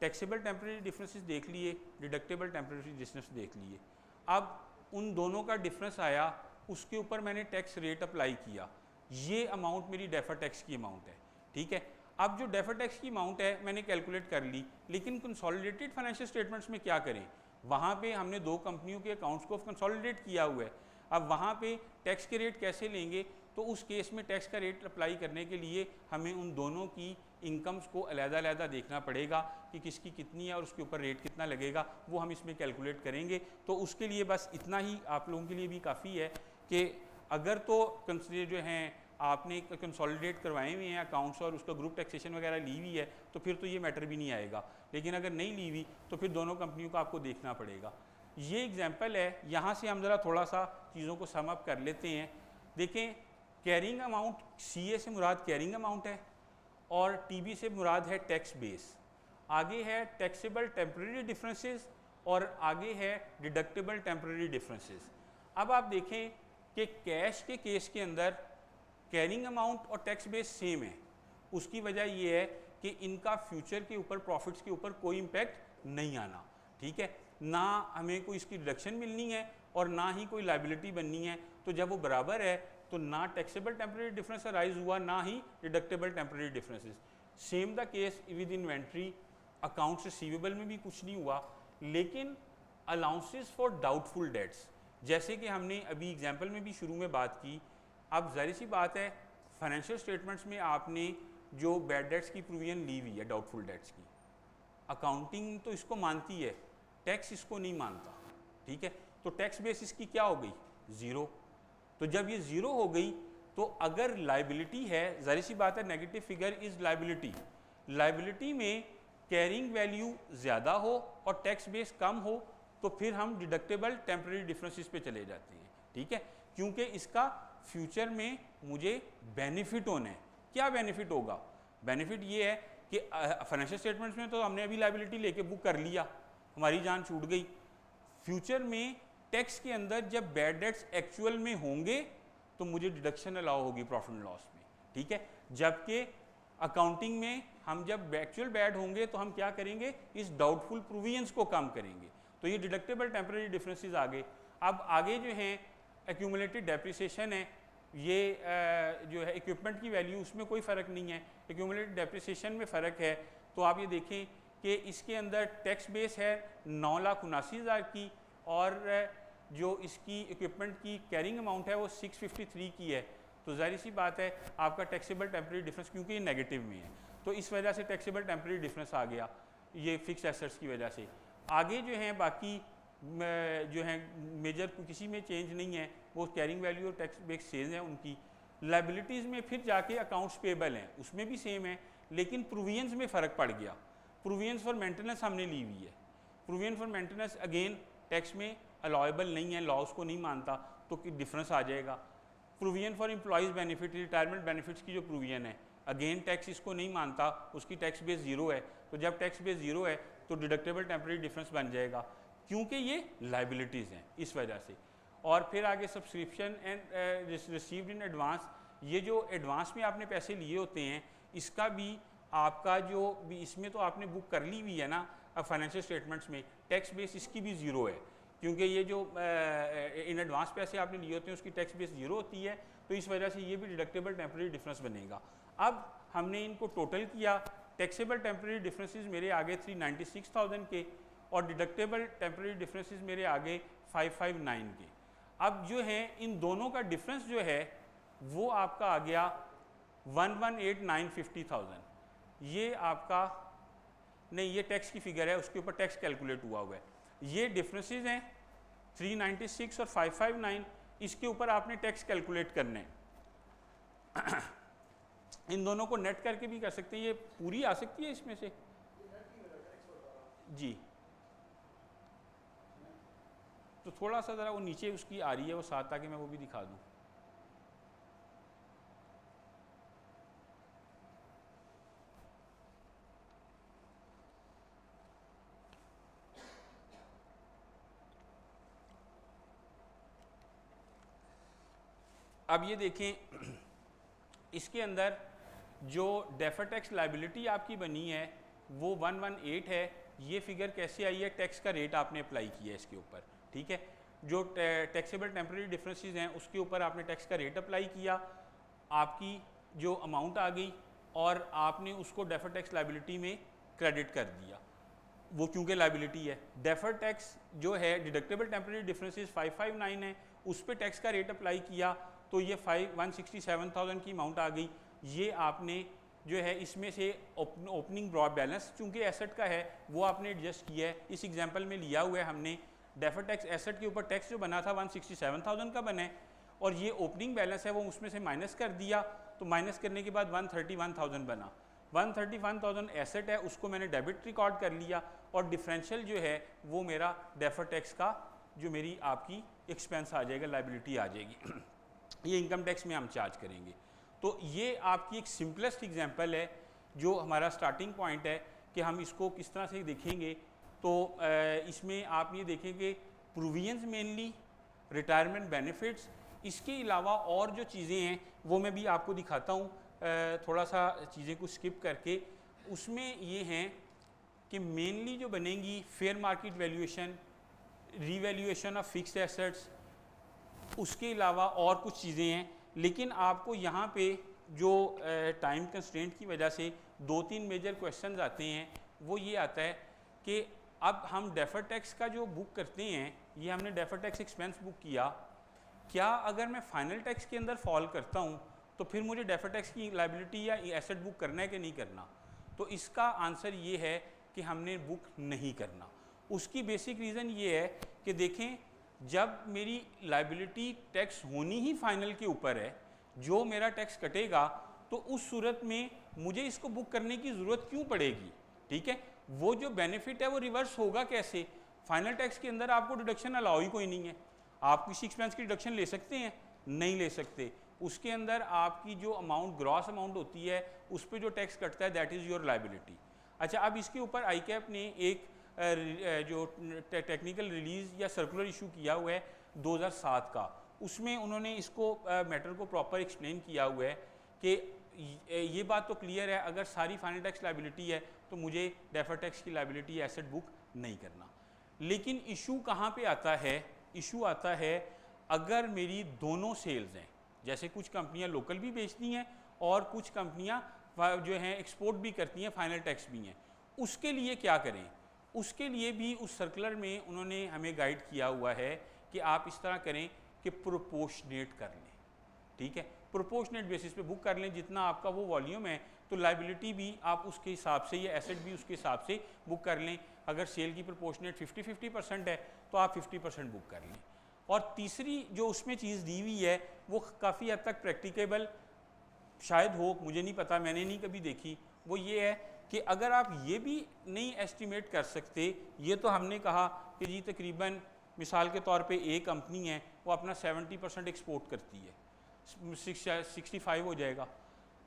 टैक्सेबल टेम्परेरी डिफरेंसेस देख लिए, डिडक्टेबल टेम्परेरी डिफरेंस देख लिए। अब उन दोनों का डिफरेंस आया, उसके ऊपर मैंने टैक्स रेट अप्लाई किया। ये अमाउंट मेरी डेफर टैक्स की अमाउंट है, ठीक है। अब जो डेफर टैक्स की अमाउंट है मैंने कैलकुलेट कर ली, लेकिन कंसोलिडेटेड फाइनेंशियल स्टेटमेंट्स में क्या करें, वहाँ पे हमने दो कंपनियों के अकाउंट्स को कंसोलिडेट किया हुआ है। अब वहाँ पे टैक्स के रेट कैसे लेंगे, तो उस केस में टैक्स का रेट अप्लाई करने के लिए हमें उन दोनों की इनकम्स को अलग-अलग देखना पड़ेगा कि किसकी कितनी है और उसके ऊपर रेट कितना लगेगा, वो हम इसमें कैलकुलेट करेंगे। तो उसके लिए बस इतना ही आप लोगों के लिए भी काफ़ी है कि अगर तो जो हैं आपने कंसोलिडेट करवाए हुए हैं अकाउंट्स और उसका ग्रुप टैक्सेशन वगैरह ली हुई है, तो फिर तो ये मैटर भी नहीं आएगा। लेकिन अगर नहीं ली हुई तो फिर दोनों कंपनियों को आपको देखना पड़ेगा। ये एग्जांपल है, यहाँ से हम ज़रा थोड़ा सा चीज़ों को सम अप कर लेते हैं। देखें, कैरिंग अमाउंट, CA से मुराद कैरिंग अमाउंट है और TB से मुराद है टैक्स बेस। आगे है टैक्सेबल टेम्परेरी डिफरेंसेस और आगे है डिडक्टेबल टेम्परेरी डिफरेंसेस। अब आप देखें कि कैश के केस के अंदर कैरिंग अमाउंट और टैक्स बेस सेम है। उसकी वजह यह है कि इनका फ्यूचर के ऊपर, प्रॉफिट्स के ऊपर कोई इम्पैक्ट नहीं आना, ठीक है। ना हमें कोई इसकी डिडक्शन मिलनी है और ना ही कोई लाइबिलिटी बननी है। तो जब वो बराबर है तो ना टैक्सेबल टेम्परेरी डिफरेंस अराइज हुआ, ना ही deductible temporary differences. Same the case with inventory, accounts receivable में भी कुछ नहीं हुआ। लेकिन अलाउंसेस फॉर डाउटफुल डेट्स, जैसे कि हमने अभी एग्जाम्पल में भी शुरू में बात की, अब जाहिर सी बात है फाइनेंशियल स्टेटमेंट्स में आपने जो बैड डेट्स की प्रोविजन ली हुई है, डाउटफुल डेट्स की, अकाउंटिंग तो इसको मानती है, टैक्स इसको नहीं मानता, ठीक है। तो टैक्स बेस इसकी क्या हो गई, ज़ीरो। तो जब ये ज़ीरो हो गई तो अगर लाइबिलिटी है, जाहिर सी बात है negative figure is liability, liability में कैरिंग वैल्यू ज़्यादा हो और टैक्स बेस कम हो तो फिर हम डिडक्टेबल टेम्परेरी डिफरेंसेस पे चले जाते हैं, ठीक है। क्योंकि इसका फ्यूचर में मुझे बेनिफिट होना है। क्या बेनिफिट होगा, बेनिफिट ये है कि फाइनेंशियल स्टेटमेंट्स में तो हमने अभी लाइबिलिटी लेके बुक कर लिया, हमारी जान छूट गई। फ्यूचर में टैक्स के अंदर जब बैड डेट्स एक्चुअल में होंगे तो मुझे डिडक्शन अलाउ होगी प्रॉफिट एंड लॉस में, ठीक है। जबकि अकाउंटिंग में हम जब एक्चुअल बैड होंगे तो हम क्या करेंगे, इस डाउटफुल प्रोविजंस को कम करेंगे। तो ये डिडक्टेबल टेम्परेरी डिफरेंसेस आ गए। अब आगे जो हैं एक्यूमुलेटेड डेप्रिसिएशन है, ये जो है इक्विपमेंट की वैल्यू, उसमें कोई फ़र्क नहीं है, एक्यूमुलेटेड डेप्रिसिएशन में फ़र्क है। तो आप ये देखें कि इसके अंदर टैक्स बेस है 9,79,000 की और जो इसकी इक्विपमेंट की कैरिंग अमाउंट है वो 653 की है। तो जाहिर सी बात है आपका टैक्सेबल टेम्परेरी डिफरेंस, क्योंकि ये नेगेटिव में है, तो इस वजह से टैक्सेबल टेम्परेरी डिफरेंस आ गया, ये फिक्स एसेट्स की वजह से। आगे जो हैं बाकी जो हैं मेजर किसी में चेंज नहीं है, वो कैरिंग वैल्यू और टैक्स बेस सेम है उनकी। लाइबिलिटीज़ में फिर जाके अकाउंट्स पेबल हैं, उसमें भी सेम है, लेकिन प्रोविजंस में फ़र्क पड़ गया। प्रोविजंस फॉर मेंटेनेंस हमने ली हुई है, provision for maintenance again tax में अलाउएबल नहीं है, लॉ उसको नहीं मानता, तो डिफरेंस आ जाएगा। Provision for employees benefit, retirement benefits की जो प्रोविजन है, अगेन टैक्स इसको नहीं मानता, उसकी टैक्स बेस ज़ीरो है। तो जब टैक्स बेस ज़ीरो है तो डिडक्टेबल टेम्परेरी डिफरेंस बन जाएगा, क्योंकि ये लाइबिलिटीज़ हैं इस वजह से। और फिर आगे subscription and received in advance, ये जो एडवांस में आपने पैसे लिए होते हैं, इसका भी आपका जो भी इसमें तो आपने बुक कर ली हुई है ना, अब फाइनेंशियल स्टेटमेंट्स में टैक्स बेस इसकी भी ज़ीरो है, क्योंकि ये जो इन एडवांस पैसे आपने लिए होते हैं उसकी टैक्स बेस ज़ीरो होती है। तो इस वजह से ये भी डिडक्टेबल टेम्परेरी डिफरेंस बनेगा। अब हमने इनको टोटल किया, टैक्सेबल टेम्परेरी डिफरेंसेस मेरे आगे 396,000 के और डिडक्टेबल टेम्परेरी डिफरेंसेस मेरे आगे 559 के। अब जो है इन दोनों का डिफरेंस जो है वो आपका आ गया 118,950,000। ये आपका नहीं, ये टैक्स की फिगर है, उसके ऊपर टैक्स कैलकुलेट हुआ हुआ है। ये डिफरेंसेस हैं 396 और 559, इसके ऊपर आपने टैक्स कैलकुलेट करने हैं। इन दोनों को नेट करके भी कर सकते हैं, ये पूरी आ सकती है इसमें से जी। तो थोड़ा सा ज़रा वो नीचे उसकी आ रही है वो साथ, ताकि मैं वो भी दिखा दूँ। अब ये देखें, इसके अंदर जो डेफर्ड टैक्स लाइबिलिटी आपकी बनी है वो 118 है। ये फिगर कैसे आई है? टैक्स का रेट आपने अप्लाई किया है इसके ऊपर, ठीक है। जो टैक्सेबल टेम्परेरी डिफरेंसेस हैं उसके ऊपर आपने टैक्स का रेट अप्लाई किया, आपकी जो अमाउंट आ गई और आपने उसको डेफर्ड टैक्स लाइबिलिटी में क्रेडिट कर दिया, वो क्योंकि लाइबिलिटी है। डेफर्ड टैक्स जो है डिडक्टेबल टेम्परेरी डिफरेंसेस 559 है, उस पर टैक्स का रेट अप्लाई किया तो ये 167,000 की अमाउंट आ गई। ये आपने जो है इसमें से ओपनिंग ब्रॉड बैलेंस चूँकि एसेट का है वो आपने एडजस्ट किया है। इस एग्जांपल में लिया हुआ है हमने डेफर्ड टैक्स एसेट के ऊपर टैक्स जो बना था 167,000 का बना है और ये ओपनिंग बैलेंस है वो उसमें से माइनस कर दिया, तो माइनस करने के बाद 131,000 बना। 131,000 एसेट है, उसको मैंने डेबिट रिकॉर्ड कर लिया और डिफरेंशियल जो है वो मेरा डेफर्ड टैक्स का जो मेरी आपकी एक्सपेंस आ जाएगा, लाइबिलिटी आ जाएगी। ये इनकम टैक्स में हम चार्ज करेंगे। तो ये आपकी एक सिंपलेस्ट एग्जांपल है जो हमारा स्टार्टिंग पॉइंट है कि हम इसको किस तरह से देखेंगे। तो इसमें आप ये देखेंगे प्रोविजंस मेनली, रिटायरमेंट बेनिफिट्स, इसके अलावा और जो चीज़ें हैं वो मैं भी आपको दिखाता हूँ थोड़ा सा चीज़ें को स्किप करके। उसमें ये हैं कि मेनली जो बनेंगी fair market valuation, revaluation of fixed assets, उसके अलावा और कुछ चीज़ें हैं। लेकिन आपको यहाँ पे जो टाइम कंस्ट्रेंट की वजह से 2-3 मेजर क्वेश्चंस आते हैं, वो ये आता है कि अब हम डेफर्ड टैक्स का जो बुक करते हैं, ये हमने डेफर्ड टैक्स एक्सपेंस बुक किया, क्या अगर मैं फाइनल टैक्स के अंदर फॉल करता हूँ तो फिर मुझे डेफर्ड टैक्स की लाइबिलिटी या एसेट बुक करना है कि नहीं करना? तो इसका आंसर ये है कि हमने बुक नहीं करना। उसकी बेसिक रीज़न ये है कि देखें, जब मेरी लाइबिलिटी टैक्स होनी ही फाइनल के ऊपर है, जो मेरा टैक्स कटेगा, तो उस सूरत में मुझे इसको बुक करने की ज़रूरत क्यों पड़ेगी? ठीक है, वो जो बेनिफिट है वो रिवर्स होगा कैसे? फाइनल टैक्स के अंदर आपको डिडक्शन अलाउ ही कोई नहीं है। आप किसी एक्सपेंस की डिडक्शन ले सकते हैं? नहीं ले सकते। उसके अंदर आपकी जो अमाउंट, ग्रॉस अमाउंट होती है, उस पर जो टैक्स कटता है दैट इज़ योर लाइबिलिटी। अच्छा, अब इसके ऊपर आईकैप ने एक जो टेक्निकल रिलीज़ या सर्कुलर इशू किया हुआ है 2007 का, उसमें उन्होंने इसको मैटर को प्रॉपर एक्सप्लेन किया हुआ है कि ये बात तो क्लियर है, अगर सारी फाइनल टैक्स लाइबिलिटी है तो मुझे डेफर्ड टैक्स की लाइबिलिटी एसेट बुक नहीं करना। लेकिन इशू कहाँ पे आता है? इशू आता है अगर मेरी दोनों सेल्स हैं, जैसे कुछ कंपनियां लोकल भी बेचती हैं और कुछ कंपनियां जो हैं एक्सपोर्ट भी करती हैं, फाइनल टैक्स भी हैं। उसके लिए क्या करें? उसके लिए भी उस सर्कुलर में उन्होंने हमें गाइड किया हुआ है कि आप इस तरह करें कि प्रोपोर्शनेट कर लें। ठीक है, प्रोपोर्शनेट बेसिस पे बुक कर लें। जितना आपका वो वॉल्यूम है तो लाइबिलिटी भी आप उसके हिसाब से, या एसेट भी उसके हिसाब से बुक कर लें। अगर सेल की प्रोपोर्शनेट 50-50% है तो आप 50% बुक कर लें। और तीसरी जो उसमें चीज़ दी हुई है वो काफ़ी हद तक प्रैक्टिकेबल शायद हो, मुझे नहीं पता, मैंने नहीं कभी देखी। वो ये है कि अगर आप ये भी नहीं एस्टिमेट कर सकते, ये तो हमने कहा कि जी तकरीबन मिसाल के तौर पे एक कंपनी है वो अपना 70% एक्सपोर्ट करती है, 65 हो जाएगा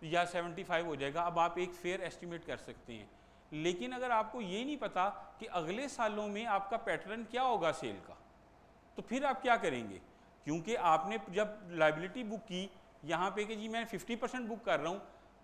या 75 हो जाएगा। अब आप एक फेयर एस्टिमेट कर सकते हैं। लेकिन अगर आपको ये नहीं पता कि अगले सालों में आपका पैटर्न क्या होगा सेल का, तो फिर आप क्या करेंगे? क्योंकि आपने जब लाइबिलिटी बुक की यहाँ पे कि जी मैं 50% बुक कर रहा हूँ,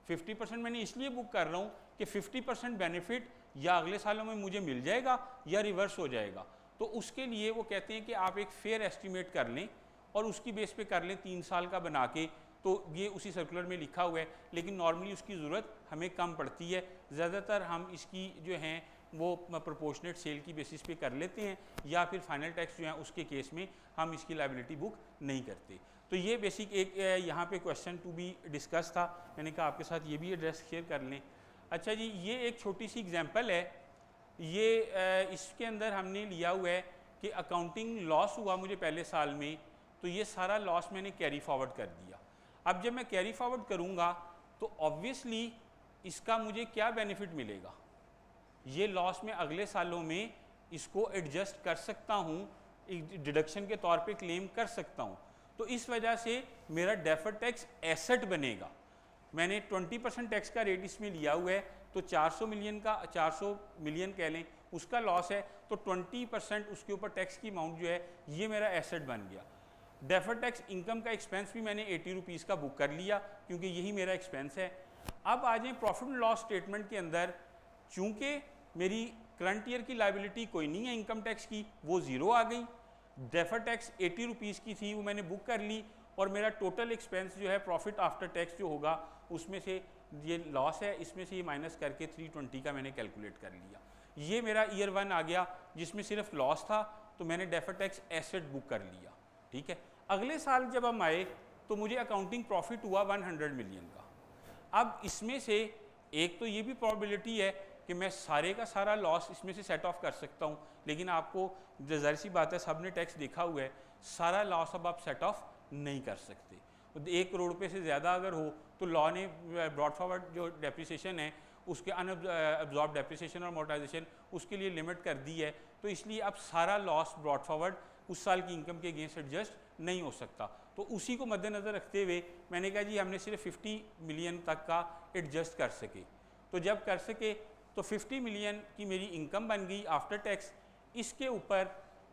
50% मैंने इसलिए बुक कर रहा हूँ कि 50% बेनिफिट या अगले सालों में मुझे मिल जाएगा या रिवर्स हो जाएगा। तो उसके लिए वो कहते हैं कि आप एक फेयर एस्टिमेट कर लें और उसकी बेस पे कर लें 3 साल का बना के। तो ये उसी सर्कुलर में लिखा हुआ है, लेकिन नॉर्मली उसकी ज़रूरत हमें कम पड़ती है। ज़्यादातर हम इसकी जो हैं वो प्रोपोर्शनेट सेल की बेसिस पे कर लेते हैं, या फिर फाइनल टैक्स जो है उसके केस में हम इसकी लाइबिलिटी बुक नहीं करते। तो ये बेसिक एक यहाँ पे क्वेश्चन टू बी डिस्कस था, मैंने कहा आपके साथ ये भी एड्रेस शेयर कर लें। अच्छा जी, ये एक छोटी सी एग्जांपल है। ये इसके अंदर हमने लिया हुआ है कि अकाउंटिंग लॉस हुआ मुझे पहले साल में, तो ये सारा लॉस मैंने कैरी फॉरवर्ड कर दिया। अब जब मैं कैरी फॉरवर्ड करूँगा तो ऑब्वियसली इसका मुझे क्या बेनिफिट मिलेगा? ये लॉस में अगले सालों में इसको एडजस्ट कर सकता हूँ, डिडक्शन के तौर पे क्लेम कर सकता हूँ। तो इस वजह से मेरा डेफर्ड टैक्स एसेट बनेगा। मैंने 20% टैक्स का रेट इसमें लिया हुआ है, तो 400 मिलियन कह लें उसका लॉस है, तो 20% उसके ऊपर टैक्स की अमाउंट जो है ये मेरा एसेट बन गया। डेफर्ड टैक्स इनकम का एक्सपेंस भी मैंने 80 रुपीज़ का बुक कर लिया क्योंकि यही मेरा एक्सपेंस है। अब आ जाए प्रॉफिट एंड लॉस स्टेटमेंट के अंदर, चूंकि मेरी करंट ईयर की लाइबिलिटी कोई नहीं है इनकम टैक्स की, वो ज़ीरो आ गई। डेफर्ड टैक्स 80 रुपीज़ की थी, वो मैंने बुक कर ली, और मेरा टोटल एक्सपेंस जो है प्रॉफिट आफ्टर टैक्स जो होगा उसमें से ये लॉस है, इसमें से ये माइनस करके 320 का मैंने कैलकुलेट कर लिया। ये मेरा ईयर 1 आ गया जिसमें सिर्फ लॉस था, तो मैंने डेफर्ड टैक्स एसेट बुक कर लिया। ठीक है, अगले साल जब हम आए तो मुझे अकाउंटिंग प्रॉफिट हुआ 100 मिलियन का। अब इसमें से एक तो ये भी प्रोबेबिलिटी है कि मैं सारे का सारा लॉस इसमें से सेट ऑफ कर सकता हूँ, लेकिन आपको ज़ाहिर सी बात है, सबने टैक्स देखा हुआ है, सारा लॉस अब आप सेट ऑफ नहीं कर सकते। 1 करोड़ रुपये से ज़्यादा अगर हो तो लॉ ने ब्रॉड फॉरवर्ड जो डेप्रिसिएशन है उसके अनअब्जॉर्ब डेप्रिसिएशन और अमोर्टाइजेशन उसके लिए लिमिट कर दी है, तो इसलिए अब सारा लॉस ब्रॉड फॉरवर्ड उस साल की इनकम के अगेंस्ट एडजस्ट नहीं हो सकता। तो उसी को मद्देनज़र रखते हुए मैंने कहा जी हमने सिर्फ 50 मिलियन तक का एडजस्ट कर सके। तो जब कर सके तो 50 मिलियन की मेरी इनकम बन गई आफ्टर टैक्स। इसके ऊपर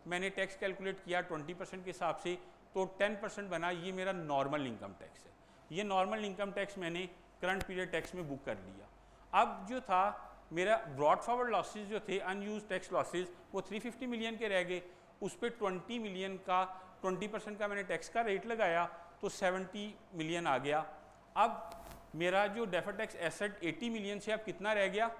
मैंने टैक्स कैलकुलेट किया 20% के हिसाब से, तो 10% बना, ये मेरा नॉर्मल इनकम टैक्स है। ये नॉर्मल इनकम टैक्स मैंने करंट पीरियड टैक्स में बुक कर लिया। अब जो था मेरा ब्रॉड फॉरवर्ड लॉसेस जो थे अनयूज टैक्स लॉसेस, वो 350 मिलियन के रह गए। उस पर 20 मिलियन का 20% का मैंने टैक्स का रेट लगाया, तो 70 मिलियन आ गया। अब मेरा जो डेफर्ड टैक्स एसेट 80 मिलियन से अब कितना रह गया,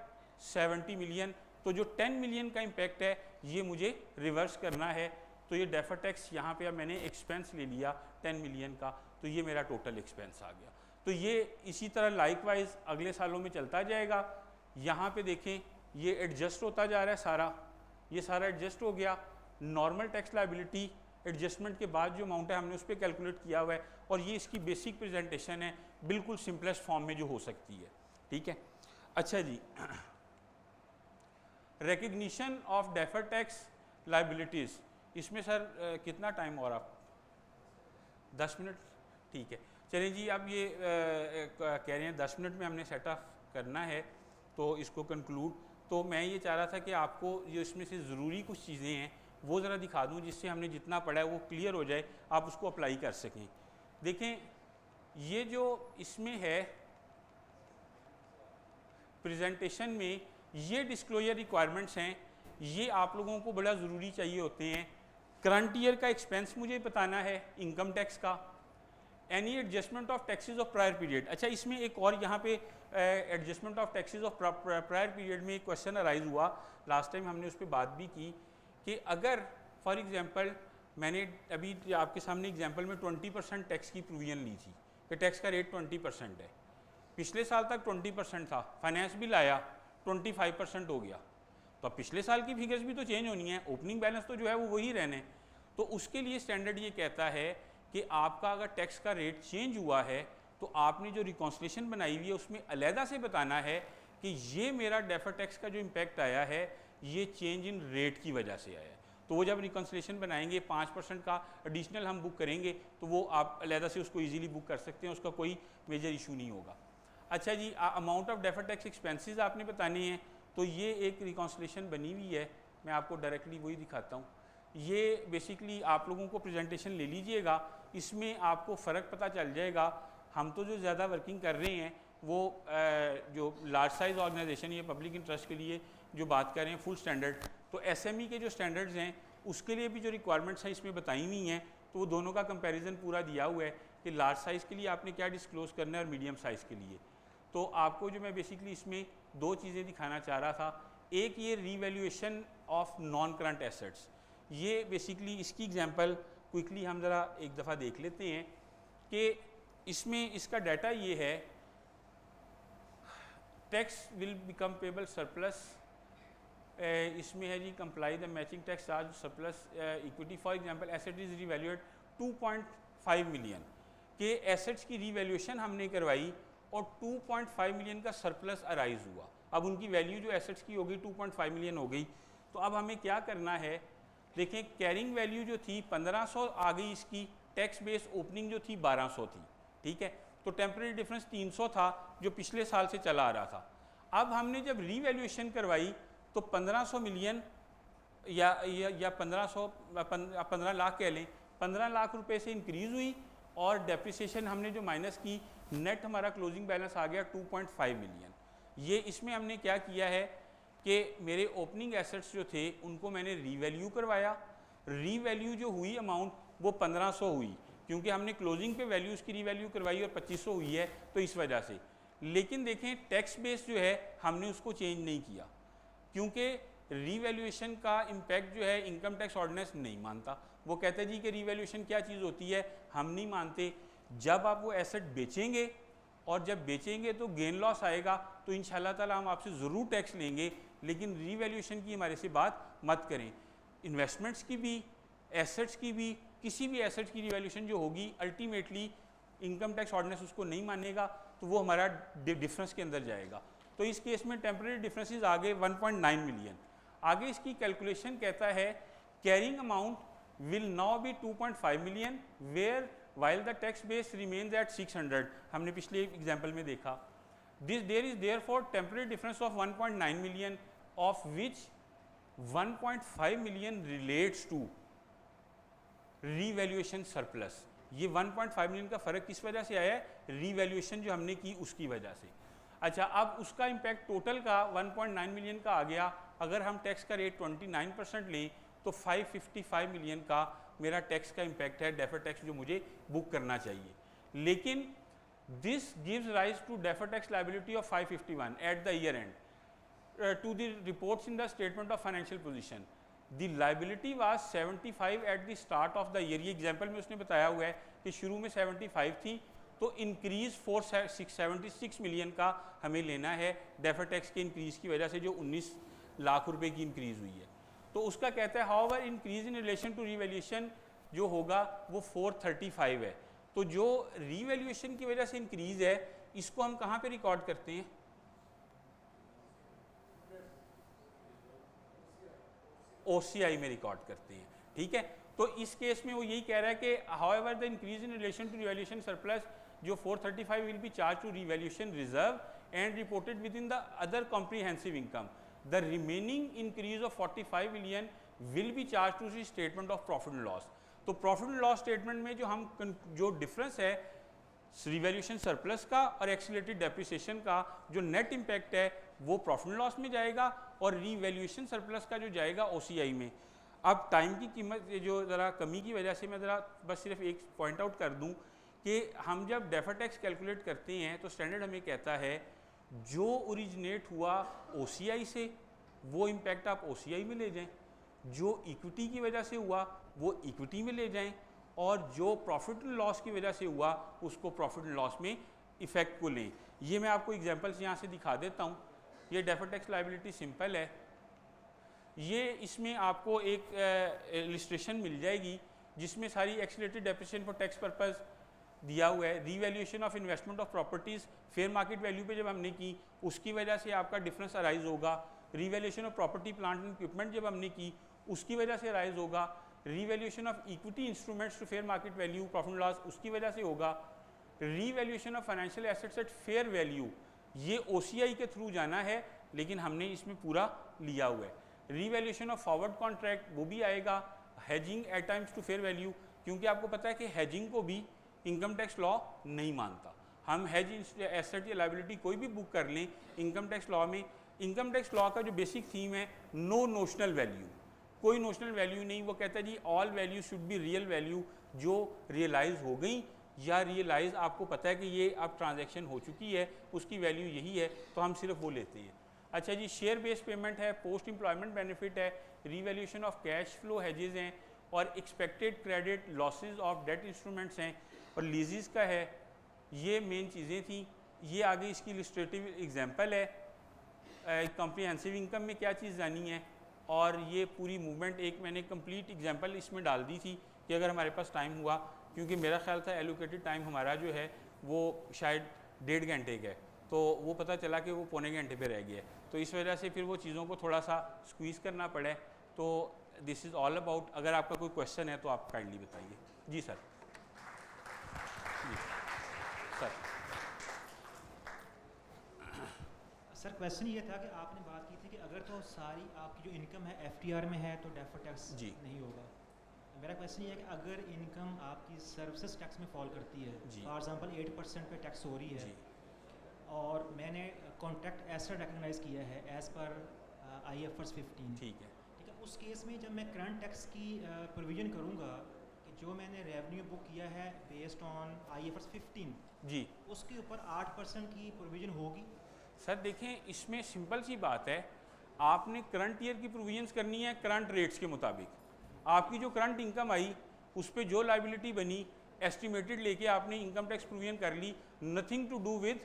70 मिलियन। तो जो 10 मिलियन का इम्पैक्ट है ये मुझे रिवर्स करना है, तो ये डेफर्ड टैक्स यहाँ पे अब मैंने एक्सपेंस ले लिया 10 मिलियन का, तो ये मेरा टोटल एक्सपेंस आ गया। तो ये इसी तरह लाइकवाइज अगले सालों में चलता जाएगा। यहाँ पे देखें ये एडजस्ट होता जा रहा है सारा, ये सारा एडजस्ट हो गया। नॉर्मल टैक्स लायबिलिटी एडजस्टमेंट के बाद जो अमाउंट है हमने उस पर कैलकुलेट किया हुआ है, और ये इसकी बेसिक प्रेजेंटेशन है, बिल्कुल सिंपलेस्ट फॉर्म में जो हो सकती है। ठीक है, अच्छा जी, recognition of deferred tax liabilities, इसमें सर कितना टाइम और आप 10 मिनट? ठीक है, चलिए जी, अब ये कह रहे हैं 10 मिनट में हमने सेट ऑफ करना है, तो इसको कंक्लूड। तो मैं ये चाह रहा था कि आपको जो इसमें से ज़रूरी कुछ चीज़ें हैं वो ज़रा दिखा दूं, जिससे हमने जितना पढ़ा है वो क्लियर हो जाए, आप उसको अप्लाई कर सकें। देखें, ये जो इसमें है प्रेजेंटेशन में, ये डिस्क्लोजर रिक्वायरमेंट्स हैं, ये आप लोगों को बड़ा ज़रूरी चाहिए होते हैं। करंट ईयर का एक्सपेंस मुझे बताना है इनकम टैक्स का, any adjustment of taxes of prior period. अच्छा, इसमें एक और यहाँ पे adjustment of taxes of prior period में एक क्वेश्चन अराइज हुआ, लास्ट टाइम हमने उस पर बात भी की, कि अगर फॉर एग्जांपल मैंने अभी आपके सामने एग्जांपल में 20% टैक्स की प्रोविजन ली थी कि टैक्स का रेट 20% है, पिछले साल तक 20% था, फाइनेंस बिल आया 25% हो गया, तो अब पिछले साल की फिगर्स भी तो चेंज होनी है, ओपनिंग बैलेंस तो जो है वो वही रहने। तो उसके लिए स्टैंडर्ड ये कहता है कि आपका अगर टैक्स का रेट चेंज हुआ है तो आपने जो रिकॉन्सिलेशन बनाई हुई है उसमें अलहदा से बताना है कि ये मेरा डेफर्ड टैक्स का जो इम्पैक्ट आया है ये चेंज इन रेट की वजह से आया है। तो वो जब रिकॉन्सिलेशन बनाएंगे 5% का एडिशनल हम बुक करेंगे, तो वो आप अलहदा से उसको ईजिली बुक कर सकते हैं, उसका कोई मेजर इशू नहीं होगा। अच्छा जी, amount of deferred tax expenses आपने बताने हैं, तो ये एक रिकॉन्सिलेशन बनी हुई है, मैं आपको डायरेक्टली वही दिखाता हूँ। ये बेसिकली आप लोगों को प्रेजेंटेशन ले लीजिएगा, इसमें आपको फ़र्क पता चल जाएगा। हम तो जो ज़्यादा वर्किंग कर रहे हैं वो जो लार्ज साइज़ ऑर्गेनाइजेशन या पब्लिक इंटरेस्ट के लिए जो बात कर रहे हैं फुल स्टैंडर्ड, तो एसएमई के जो स्टैंडर्ड्स हैं उसके लिए भी जो रिक्वायरमेंट्स हैं इसमें बताई हुई हैं, तो वो दोनों का कंपैरिजन पूरा दिया हुआ है कि लार्ज साइज़ के लिए आपने क्या डिस्क्लोज़ करना है और मीडियम साइज़ के लिए। तो आपको जो मैं बेसिकली इसमें दो चीज़ें दिखाना चाह रहा था, एक ये revaluation of non current assets, ये बेसिकली इसकी एग्जांपल क्विकली हम ज़रा एक दफ़ा देख लेते हैं कि इसमें इसका डाटा ये है, tax will become payable surplus, इसमें है जी comply the matching tax charge surplus equity. For example asset is revaluate 2.5 million के एसेट्स की रीवैल्यूएशन हमने करवाई और 2.5 मिलियन का सरप्लस अराइज हुआ। अब उनकी वैल्यू जो एसेट्स की हो गई 2.5 मिलियन हो गई। तो अब हमें क्या करना है, देखें कैरिंग वैल्यू जो थी 1500 आ गई, इसकी टैक्स बेस ओपनिंग जो थी 1200 थी, ठीक है। तो टेम्परेरी डिफरेंस 300 था जो पिछले साल से चला आ रहा था। अब हमने जब रीवैल्यूएशन करवाई तो 1500 मिलियन या 15 लाख कह लें, 15 लाख रुपए से इंक्रीज़ हुई और डेप्रिसिएशन हमने जो माइनस की नेट हमारा क्लोजिंग बैलेंस आ गया 2.5 मिलियन। ये इसमें हमने क्या किया है कि मेरे ओपनिंग एसेट्स जो थे उनको मैंने रीवैल्यू करवाया। रीवैल्यू जो हुई अमाउंट वो 1500 हुई, क्योंकि हमने क्लोजिंग पे वैल्यूज़ की रीवैल्यू करवाई और 2500 हुई है, तो इस वजह से। लेकिन देखें टैक्स बेस जो है हमने उसको चेंज नहीं किया, क्योंकि रीवैल्यूएशन का इम्पैक्ट जो है इनकम टैक्स ऑर्डिनेंस नहीं मानता। वो कहते हैं जी कि रीवैल्यूएशन क्या चीज़ होती है, हम नहीं मानते। जब आप वो एसेट बेचेंगे और जब बेचेंगे तो गेन लॉस आएगा, तो इंशाल्लाह ताला हम आपसे ज़रूर टैक्स लेंगे, लेकिन रीवैल्यूएशन की हमारे से बात मत करें। इन्वेस्टमेंट्स की भी, एसेट्स की भी, किसी भी एसेट्स की रीवैल्यूएशन जो होगी अल्टीमेटली इनकम टैक्स ऑर्डिनेंस उसको नहीं मानेगा, तो वो हमारा डिफरेंस के अंदर जाएगा। तो इस केस में टेम्परेरी डिफरेंसेस आ गए 1.9 मिलियन। आगे इसकी कैलकुलेशन कहता है carrying amount will now be 2.5 million where while the tax base remains at 600। हमने पिछले एग्जाम्पल में देखा this there is there for temporary difference of 1.9 million of which 1.5 million relates to revaluation surplus. ये 1.5 million का फ़र्क किस वजह से आया है, रीवैल्यूएशन जो हमने की उसकी वजह से। अच्छा, अब उसका इम्पैक्ट टोटल का 1.9 मिलियन का आ गया। अगर हम टैक्स का रेट 29% लें तो 555 मिलियन का मेरा टैक्स का इम्पैक्ट है, डेफर्ड टैक्स जो मुझे बुक करना चाहिए। लेकिन this gives rise to deferred tax liability of 551 at the year end to the reports in the statement of financial position. The liability was 75 at the start of the year. ये example में उसने बताया हुआ है कि शुरू में 75 थी, तो इंक्रीज़ 476 मिलियन का हमें लेना है डेफर्ड टैक्स के इंक्रीज़ की वजह से, जो 19 लाख रुपए की इंक्रीज़ हुई है। तो उसका कहता है however increase in relation to revaluation जो होगा वो 435 है। तो जो रीवैल्यूएशन की वजह से इंक्रीज़ है इसको हम कहाँ पे रिकॉर्ड करते हैं, OCI में रिकॉर्ड करते हैं। ठीक है, तो इस केस में वो यही कह रहा है कि however the increase in relation to revaluation surplus जो 435 will be charge to revaluation reserve and reported within the other comprehensive income. The remaining increase of 45 million will be charge to the statement of profit and loss. तो profit and loss statement में जो हम जो difference है revaluation surplus का और accelerated depreciation का जो नेट इम्पैक्ट है वो प्रॉफिट एंड लॉस में जाएगा और रिवैल्यूएशन सरप्लस का जो जाएगा OCI में। अब टाइम की कीमत जो ज़रा कमी की वजह से मैं ज़रा बस सिर्फ एक पॉइंट आउट कर दूं कि हम जब डेफर्ड टैक्स कैलकुलेट करते हैं तो स्टैंडर्ड हमें कहता है जो ओरिजिनेट हुआ OCI से वो इम्पैक्ट आप OCI में ले जाएं, जो इक्विटी की वजह से हुआ वो इक्विटी में ले जाएं, और जो प्रॉफिट एंड लॉस की वजह से हुआ उसको प्रॉफिट एंड लॉस में इफ़ेक्ट को लें। ये मैं आपको एग्जांपल्स यहाँ से दिखा देता हूँ। ये डेफर्ड टैक्स लायबिलिटी सिंपल है। ये इसमें आपको एक इलस्ट्रेशन मिल जाएगी जिसमें सारी accelerated depreciation for tax purpose दिया हुआ है। Revaluation of investment of properties fair market value पे जब हमने की उसकी वजह से आपका डिफरेंस अराइज होगा। Revaluation of property plant and equipment जब हमने की उसकी वजह से अराइज होगा। Revaluation of equity instruments to fair market value profit and loss उसकी वजह से होगा। Revaluation of financial assets at fair value ये OCI के थ्रू जाना है, लेकिन हमने इसमें पूरा लिया हुआ है। रीवैल्यूएशन ऑफ फॉरवर्ड कॉन्ट्रैक्ट वो भी आएगा। Hedging at times to fair value, क्योंकि आपको पता है कि हेजिंग को भी इनकम टैक्स लॉ नहीं मानता। हम हेज एसेट या लायबिलिटी कोई भी बुक कर लें इनकम टैक्स लॉ में, इनकम टैक्स लॉ का जो बेसिक थीम है नो नोशनल वैल्यू, कोई नोशनल वैल्यू नहीं। वो कहता है जी all value should be real value, जो रियलाइज़ हो गई या रियलाइज़ आपको पता है कि ये अब ट्रांजैक्शन हो चुकी है उसकी वैल्यू यही है, तो हम सिर्फ वो लेते हैं। अच्छा जी, शेयर बेस्ड पेमेंट है, पोस्ट एम्प्लॉयमेंट बेनिफिट है, revaluation of cash flow hedges हैं, और expected credit losses of debt instruments हैं, और लीजेस का है। ये मेन चीज़ें थी। ये आगे इसकी इलस्ट्रेटिव एग्जांपल है कॉम्प्रिहेंसिव इनकम में क्या चीज़ जानी है, और ये पूरी मूवमेंट एक मैंने कंप्लीट एग्जांपल इसमें डाल दी थी कि अगर हमारे पास टाइम हुआ, क्योंकि मेरा ख्याल था एलोकेटेड टाइम हमारा जो है वो शायद 1.5 घंटे का है, तो वो पता चला कि वो पौने घंटे पे रह गया है, तो इस वजह से फिर वो चीज़ों को थोड़ा सा स्क्वीज़ करना पड़े। तो दिस इज़ ऑल अबाउट। अगर आपका कोई क्वेश्चन है तो आप काइंडली बताइए। जी सर। सर क्वेश्चन ये था कि आपने बात की थी कि अगर तो सारी आपकी जो इनकम है FTR में है तो डेफर्ड टैक्स जी नहीं होगा, मेरा क्वेश्चन ये है कि अगर इनकम आपकी सर्विसेज टैक्स में फॉल करती है, जी। फॉर एग्जांपल 8% पे टैक्स हो रही है, जी और मैंने कॉन्ट्रैक्ट एसेट रिकग्नाइज किया है एज़ पर IFRS 15, ठीक है। ठीक है, उस केस में जब मैं करंट टैक्स की प्रोविज़न करूँगा कि जो मैंने रेवेन्यू बुक किया है बेस्ड ऑन IFRS 15, जी उसके ऊपर 8% की प्रोविज़न होगी? सर देखें, इसमें सिंपल सी बात है, आपने करंट ईयर की प्रोविजंस करनी है करंट रेट्स के मुताबिक। आपकी जो करंट इनकम आई उस पर जो लाइबिलिटी बनी एस्टिमेटेड लेके आपने इनकम टैक्स प्रोविजन कर ली, nothing to do with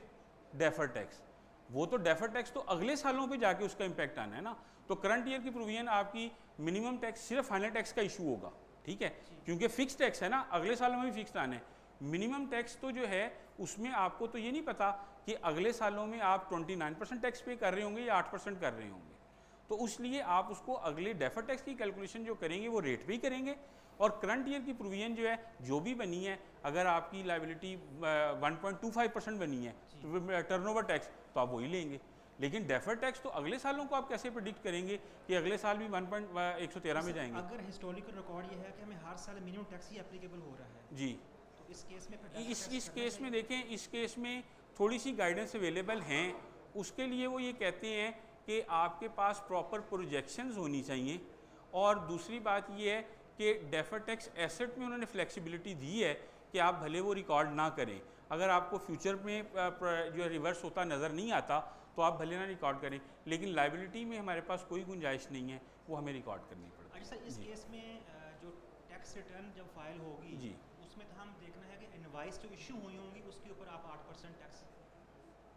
defer tax. वो तो डेफर टैक्स तो अगले सालों पे जाके उसका इम्पैक्ट आना है ना। तो करंट ईयर की प्रोविजन आपकी मिनिमम टैक्स सिर्फ फाइनल टैक्स का इशू होगा, ठीक है, क्योंकि फिक्स टैक्स है ना, अगले सालों में भी फिक्स आना है। मिनिमम टैक्स तो जो है उसमें आपको तो ये नहीं पता कि अगले सालों में आप 29% टैक्स पे कर रहे होंगे या 8% कर रहे होंगे। तो उसलिए आप उसको अगले डेफर टैक्स की कैलकुलेशन जो करेंगे वो रेट पे ही करेंगे। और करंट ईयर की प्रोविजन जो है जो भी बनी है, अगर आपकी लाइबिलिटी 1.25% बनी है टर्नओवर टैक्स, तो आप वही लेंगे। लेकिन डेफर टैक्स तो अगले सालों को आप कैसे प्रिडिक्ट करेंगे कि अगले साल भी 1.113 में जाएंगे? अगर हिस्टोरिकल रिकॉर्ड ये है कि हमें हर साल मिनिमम टैक्स ही एप्लीकेबल हो रहा है, जी, तो इस केस में फिर इस केस में देखें, इस केस में थोड़ी सी गाइडेंस अवेलेबल हैं। उसके लिए वो ये कहते हैं कि आपके पास प्रॉपर प्रोजेक्शंस होनी चाहिए, और दूसरी बात ये है कि डेफर टैक्स एसेट में उन्होंने फ्लेक्सिबिलिटी दी है कि आप भले वो रिकॉर्ड ना करें, अगर आपको फ्यूचर में जो है रिवर्स होता नज़र नहीं आता तो आप भले ना रिकॉर्ड करें, लेकिन लाइबिलिटी में हमारे पास कोई गुंजाइश नहीं है, वो हमें रिकॉर्ड करनी पड़ेगी। अच्छा सर, इस केस में जो टैक्स रिटर्न जब फाइल होगी, जी, उसमें तो हम देखना है कि इनवाइस जो इशू हुई होंगी उसके ऊपर आप 8% टैक्स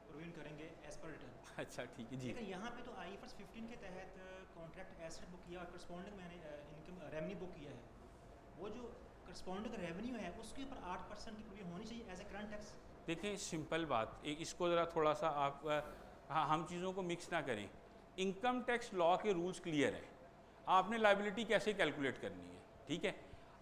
प्रोविजन करेंगे एज पर रिटर्न। अच्छा ठीक है जी। लेकिन यहाँ पे तो IFRS 15 के तहत कॉन्ट्रैक्ट एसेट बुक किया और करस्पॉन्डिंग मैंने इनकम रेवेन्यू बुक किया है, वो जो करस्पॉन्डिंग रेवेन्यू है उसके ऊपर 8% की प्रोविजन होनी चाहिए एज ए करंट टैक्स। देखें सिंपल बात, इसको ज़रा थोड़ा सा आप हाँ, हम चीज़ों को मिक्स ना करें। इनकम टैक्स लॉ के रूल्स क्लियर है, आपने लाइबिलिटी कैसे कैलकुलेट करनी है, ठीक है।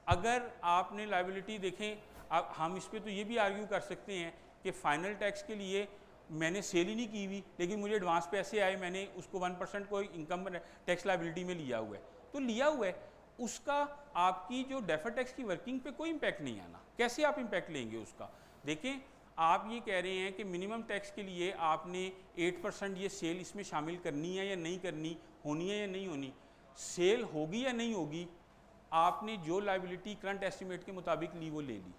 अगर आपने लाइबिलिटी देखें, अब हम इस पर तो ये भी आर्ग्यू कर सकते हैं कि फ़ाइनल टैक्स के लिए मैंने सेल ही नहीं की हुई, लेकिन मुझे एडवांस पैसे आए, मैंने उसको 1% को इनकम टैक्स लाइबिलिटी में लिया हुआ है, तो लिया हुआ है, उसका आपकी जो डेफर टैक्स की वर्किंग पे कोई इम्पैक्ट नहीं आना। कैसे आप इम्पैक्ट लेंगे उसका? देखें, आप ये कह रहे हैं कि मिनिमम टैक्स के लिए आपने 8% ये सेल इसमें शामिल करनी है या नहीं करनी, होनी है या नहीं होनी। सेल होगी या नहीं होगी, आपने जो लाइबिलिटी करंट एस्टिमेट के मुताबिक ली वो ले ली,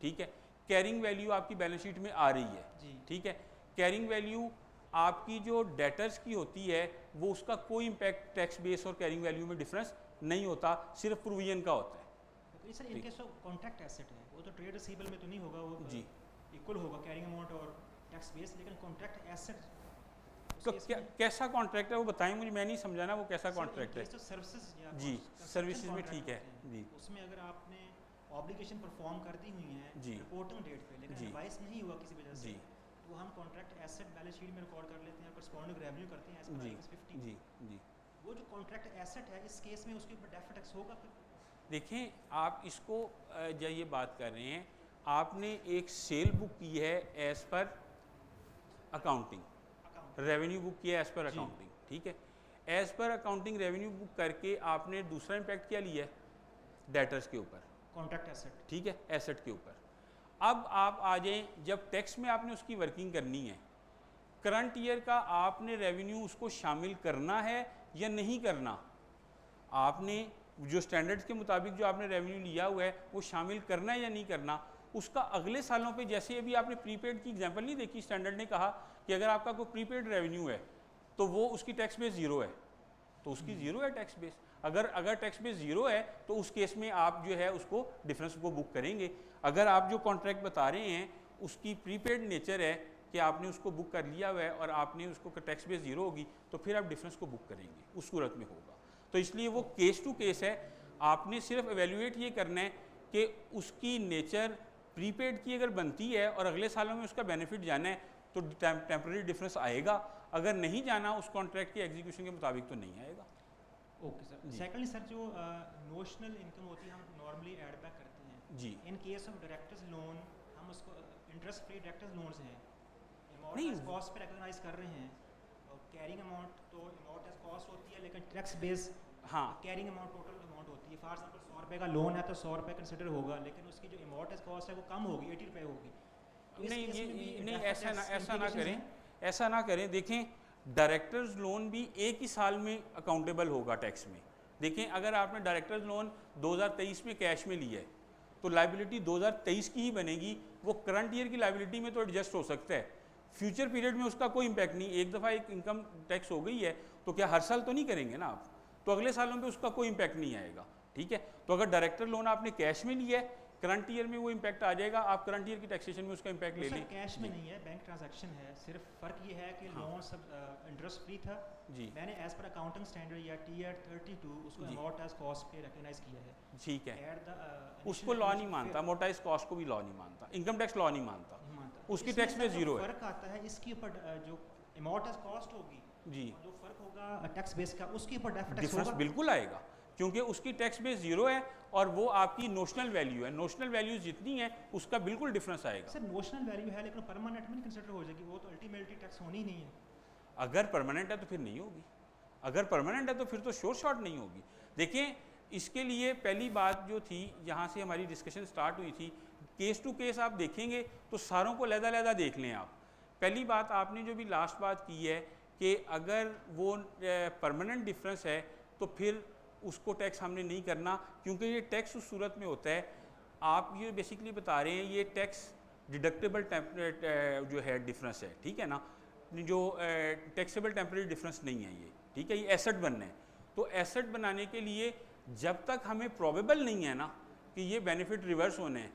ठीक है। कैरिंग वैल्यू आपकी बैलेंस शीट में आ रही है, ठीक है। कैरिंग वैल्यू आपकी जो डेटर्स की होती है वो उसका कोई इम्पैक्ट टैक्स बेस और कैरिंग वैल्यू में डिफरेंस नहीं होता, सिर्फ प्रोविजन का होता है। Sir in case of contract asset है, वो तो ट्रेड रिसीवेबल में तो नहीं होगा, वो जी, इक्वल होगा कैरिंग अमाउंट और टैक्स बेस, लेकिन कॉन्ट्रैक्ट एसेट तो कैसा कॉन्ट्रैक्ट है वो बताएं मुझे, मैं नहीं समझा ना वो कैसा कॉन्ट्रैक्ट है। सर्विसेज जी, सर्विसेज में ठीक है जी। उसमें अगर आपने ऑब्लिगेशन परफॉर्म कर दी हुई है जी, रिपोर्टिंग डेट पे, लेकिन जी, इनवाइस नहीं हुआ किसी वजह से, जी, तो हम कॉन्ट्रैक्ट एसेट बैलेंस शीट में रिकॉर्ड कर लेते हैं, करस्पॉन्डिंग रेवेन्यू करते हैं एज पर जी, IFRS 15। जी, जी। वो जो कॉन्ट्रैक्ट एसेट है इस केस में उसके ऊपर डेफर टैक्स होगा फिर? देखें, आप इसको जब ये बात कर रहे हैं, आपने एक सेल बुक की है as per accounting, revenue book किया है एज पर अकाउंटिंग, ठीक है। As per accounting revenue book करके आपने दूसरा इम्पैक्ट क्या लिया है? डेटर्स के ऊपर, कॉन्ट्रैक्ट एसेट, ठीक है, एसेट के ऊपर। अब आप आ जाएं, जब टैक्स में आपने उसकी वर्किंग करनी है, करंट ईयर का आपने रेवेन्यू उसको शामिल करना है या नहीं करना। आपने जो स्टैंडर्ड्स के मुताबिक जो आपने रेवेन्यू लिया हुआ है वो शामिल करना है या नहीं करना, उसका अगले सालों पे, जैसे अभी आपने प्रीपेड की एग्जांपल नहीं देखी, स्टैंडर्ड ने कहा कि अगर आपका कोई प्रीपेड रेवेन्यू है तो वो उसकी टैक्स बेस ज़ीरो है, तो उसकी ज़ीरो है टैक्स बेस। अगर टैक्स बेस ज़ीरो है तो उस केस में आप जो है उसको डिफरेंस को बुक करेंगे। अगर आप जो कॉन्ट्रैक्ट बता रहे हैं उसकी प्रीपेड नेचर है कि आपने उसको बुक कर लिया हुआ है और आपने उसको टैक्स बेस ज़ीरो होगी, तो फिर आप डिफरेंस को बुक करेंगे, उस सूरत में होगा। तो इसलिए वो केस टू केस है, आपने सिर्फ एवेल्यूएट ये करना है कि उसकी नेचर प्रीपेड की अगर बनती है और अगले सालों में उसका बेनिफिट जाना है तो टेम्पररी डिफरेंस आएगा, अगर नहीं जाना उस कॉन्ट्रैक्ट के एग्जीक्यूशन के मुताबिक तो नहीं आएगा। Okay sir. सेकेंडली सर, जो नोशनल इनकम होती है हम नॉर्मली ऐड बैक करते हैं जी, in case of directors loan, हम उसको इंटरेस्ट फ्री डायरेक्टर्स लोन्स हैं, नहीं। अमाउंट एज कॉस्ट पे रिकॉग्नाइज कर रहे हैं, और कैरिंग अमाउंट तो अमाउंट एज कॉस्ट होती है लेकिन टैक्स बेस हाँ कैरिंग अमाउंट टोटल अमाउंट होती है। फॉर एग्जांपल 100 रुपये का लोन है तो 100 रुपये कंसिडर होगा, लेकिन उसकी जो अमाउंट कॉस्ट है वो कम होगी, 80 रुपये होगी। तो नहीं इस ये केस में भी नहीं deferred tax ऐसा ना implications करें, हैं। ऐसा ना करें। देखें डायरेक्टर्स लोन भी एक ही साल में अकाउंटेबल होगा टैक्स में। देखें अगर आपने डायरेक्टर्स लोन 2023 में कैश में लिया है तो लाइबिलिटी 2023 की ही बनेगी, वो करंट ईयर की लाइबिलिटी में तो एडजस्ट हो सकता है, फ्यूचर पीरियड में उसका कोई इम्पैक्ट नहीं। एक दफ़ा एक इनकम टैक्स हो गई है तो क्या हर साल तो नहीं करेंगे ना आप, तो अगले सालों में उसका कोई इम्पैक्ट नहीं आएगा, ठीक है। तो अगर डायरेक्टर लोन आपने कैश में लिया है करंट ईयर में वो इम्पैक्ट आ जाएगा, आप करंट ईयर की टैक्सेशन में उसका इम्पैक्ट ले लें। कैश में नहीं है, बैंक ट्रांजैक्शन है, सिर्फ फ़र्क ये है कि लोन सब इंटरेस्ट फ्री था जी, मैंने एज पर अकाउंटिंग स्टैंडर्ड या टीआर 32 उसको अमाउंट एज कॉस्ट पे रिकॉग्नाइज किया है, ठीक है। एट द उसको लॉ नहीं मानता, मोटाइज कॉस्ट को भी लॉ नहीं मानता, इनकम टैक्स लॉ नहीं मानता, उसकी टैक्स में जीरो है। फ़र्क आता है इसके ऊपर जो अमाउंट एज कॉस्ट होगी जी, जो फ़र्क होगा टैक्स बेस का उसके ऊपर डेफिनेट टैक्स डिफरेंस होगा। बिल्कुल आएगा क्योंकि उसकी टैक्स बेस जीरो है और वो आपकी नोशनल वैल्यू है, नोशनल वैल्यू जितनी है उसका बिल्कुल डिफरेंस आएगा। सर नोशनल वैल्यू है लेकिन परमानेंट में कंसिडर हो जाएगी, वो तो अल्टीमेटली टैक्स होनी ही नहीं है। अगर परमानेंट है तो फिर नहीं होगी, अगर परमानेंट है तो फिर तो श्योर शॉर्ट नहीं होगी। देखिए इसके लिए पहली बात जो थी, यहाँ से हमारी डिस्कशन स्टार्ट हुई थी, केस टू केस आप देखेंगे तो सारों को लहदा देख लें आप। पहली बात आपने जो भी लास्ट बात की है कि अगर वो परमानेंट डिफरेंस है तो फिर उसको टैक्स हमने नहीं करना, क्योंकि ये टैक्स उस सूरत में होता है, आप ये बेसिकली बता रहे हैं ये टैक्स डिडक्टेबल जो है डिफरेंस है, ठीक है ना, जो टैक्सेबल टेम्परेरी डिफरेंस नहीं है ये, ठीक है, ये एसेट बनना है। तो एसेट बनाने के लिए जब तक हमें प्रोबेबल नहीं है ना कि ये बेनिफिट रिवर्स होने हैं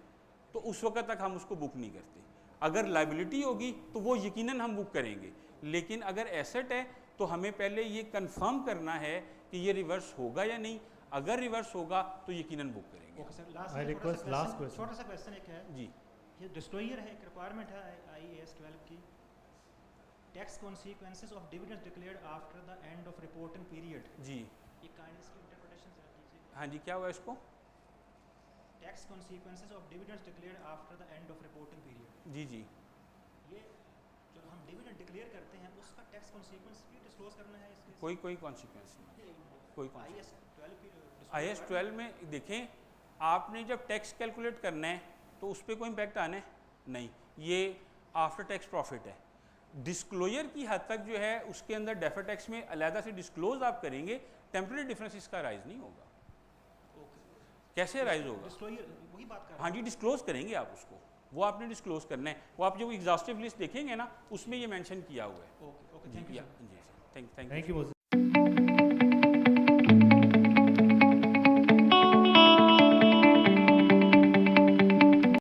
तो उस वक्त तक हम उसको बुक नहीं करते। अगर लाइबिलिटी होगी तो वो यकीनन हम बुक करेंगे, लेकिन अगर एसेट है तो हमें पहले ये कंफर्म करना है कि ये रिवर्स होगा या नहीं। अगर रिवर्स होगा तो यकीनन बुक करेंगे। ओके सर, लास्ट क्वेश्चन छोटा सा क्वेश्चन एक है जी, ये डिस्क्लोजर है, एक रिक्वायरमेंट है IAS 12 की, tax consequences of dividends declared after the end of reporting period. जी ये काइंड इसकी इंटरप्रिटेशन सर कीजिए। हाँ जी, क्या हुआ इसको? Tax consequences of dividends declared after the end of reporting period. जी जी, ये जो हम डिविडेंड डिक्लेयर करते हैं उसका टैक्स कॉन्सिक्वेंस भी डिस्क्लोज करना है इसके कोई कॉन्सिक्वेंस नहीं, कोई IAS 12 की IAS 12 में देखें, आपने जब टैक्स कैलकुलेट करना है तो उस पर कोई इम्पैक्ट आना है नहीं, ये आफ्टर टैक्स प्रॉफिट है। डिस्क्लोजर की हद तक जो है उसके अंदर डेफर्ड टैक्स में अलहदा से डिस्क्लोज आप करेंगे, टेम्परेरी डिफरेंस इसका राइज नहीं होगा। कैसे राइज होगा? डिस्क्लोजर वही बात कर रहा हाँ जी, डिस्क्लोज करेंगे आप उसको, वो आपने डिस्क्लोज करना है, वो आप जो एग्जॉस्टिव लिस्ट देखेंगे ना उसमें ये मेंशन किया हुआ है। ओके ओके, थैंक यू जी सर, थैंक थैंक यू।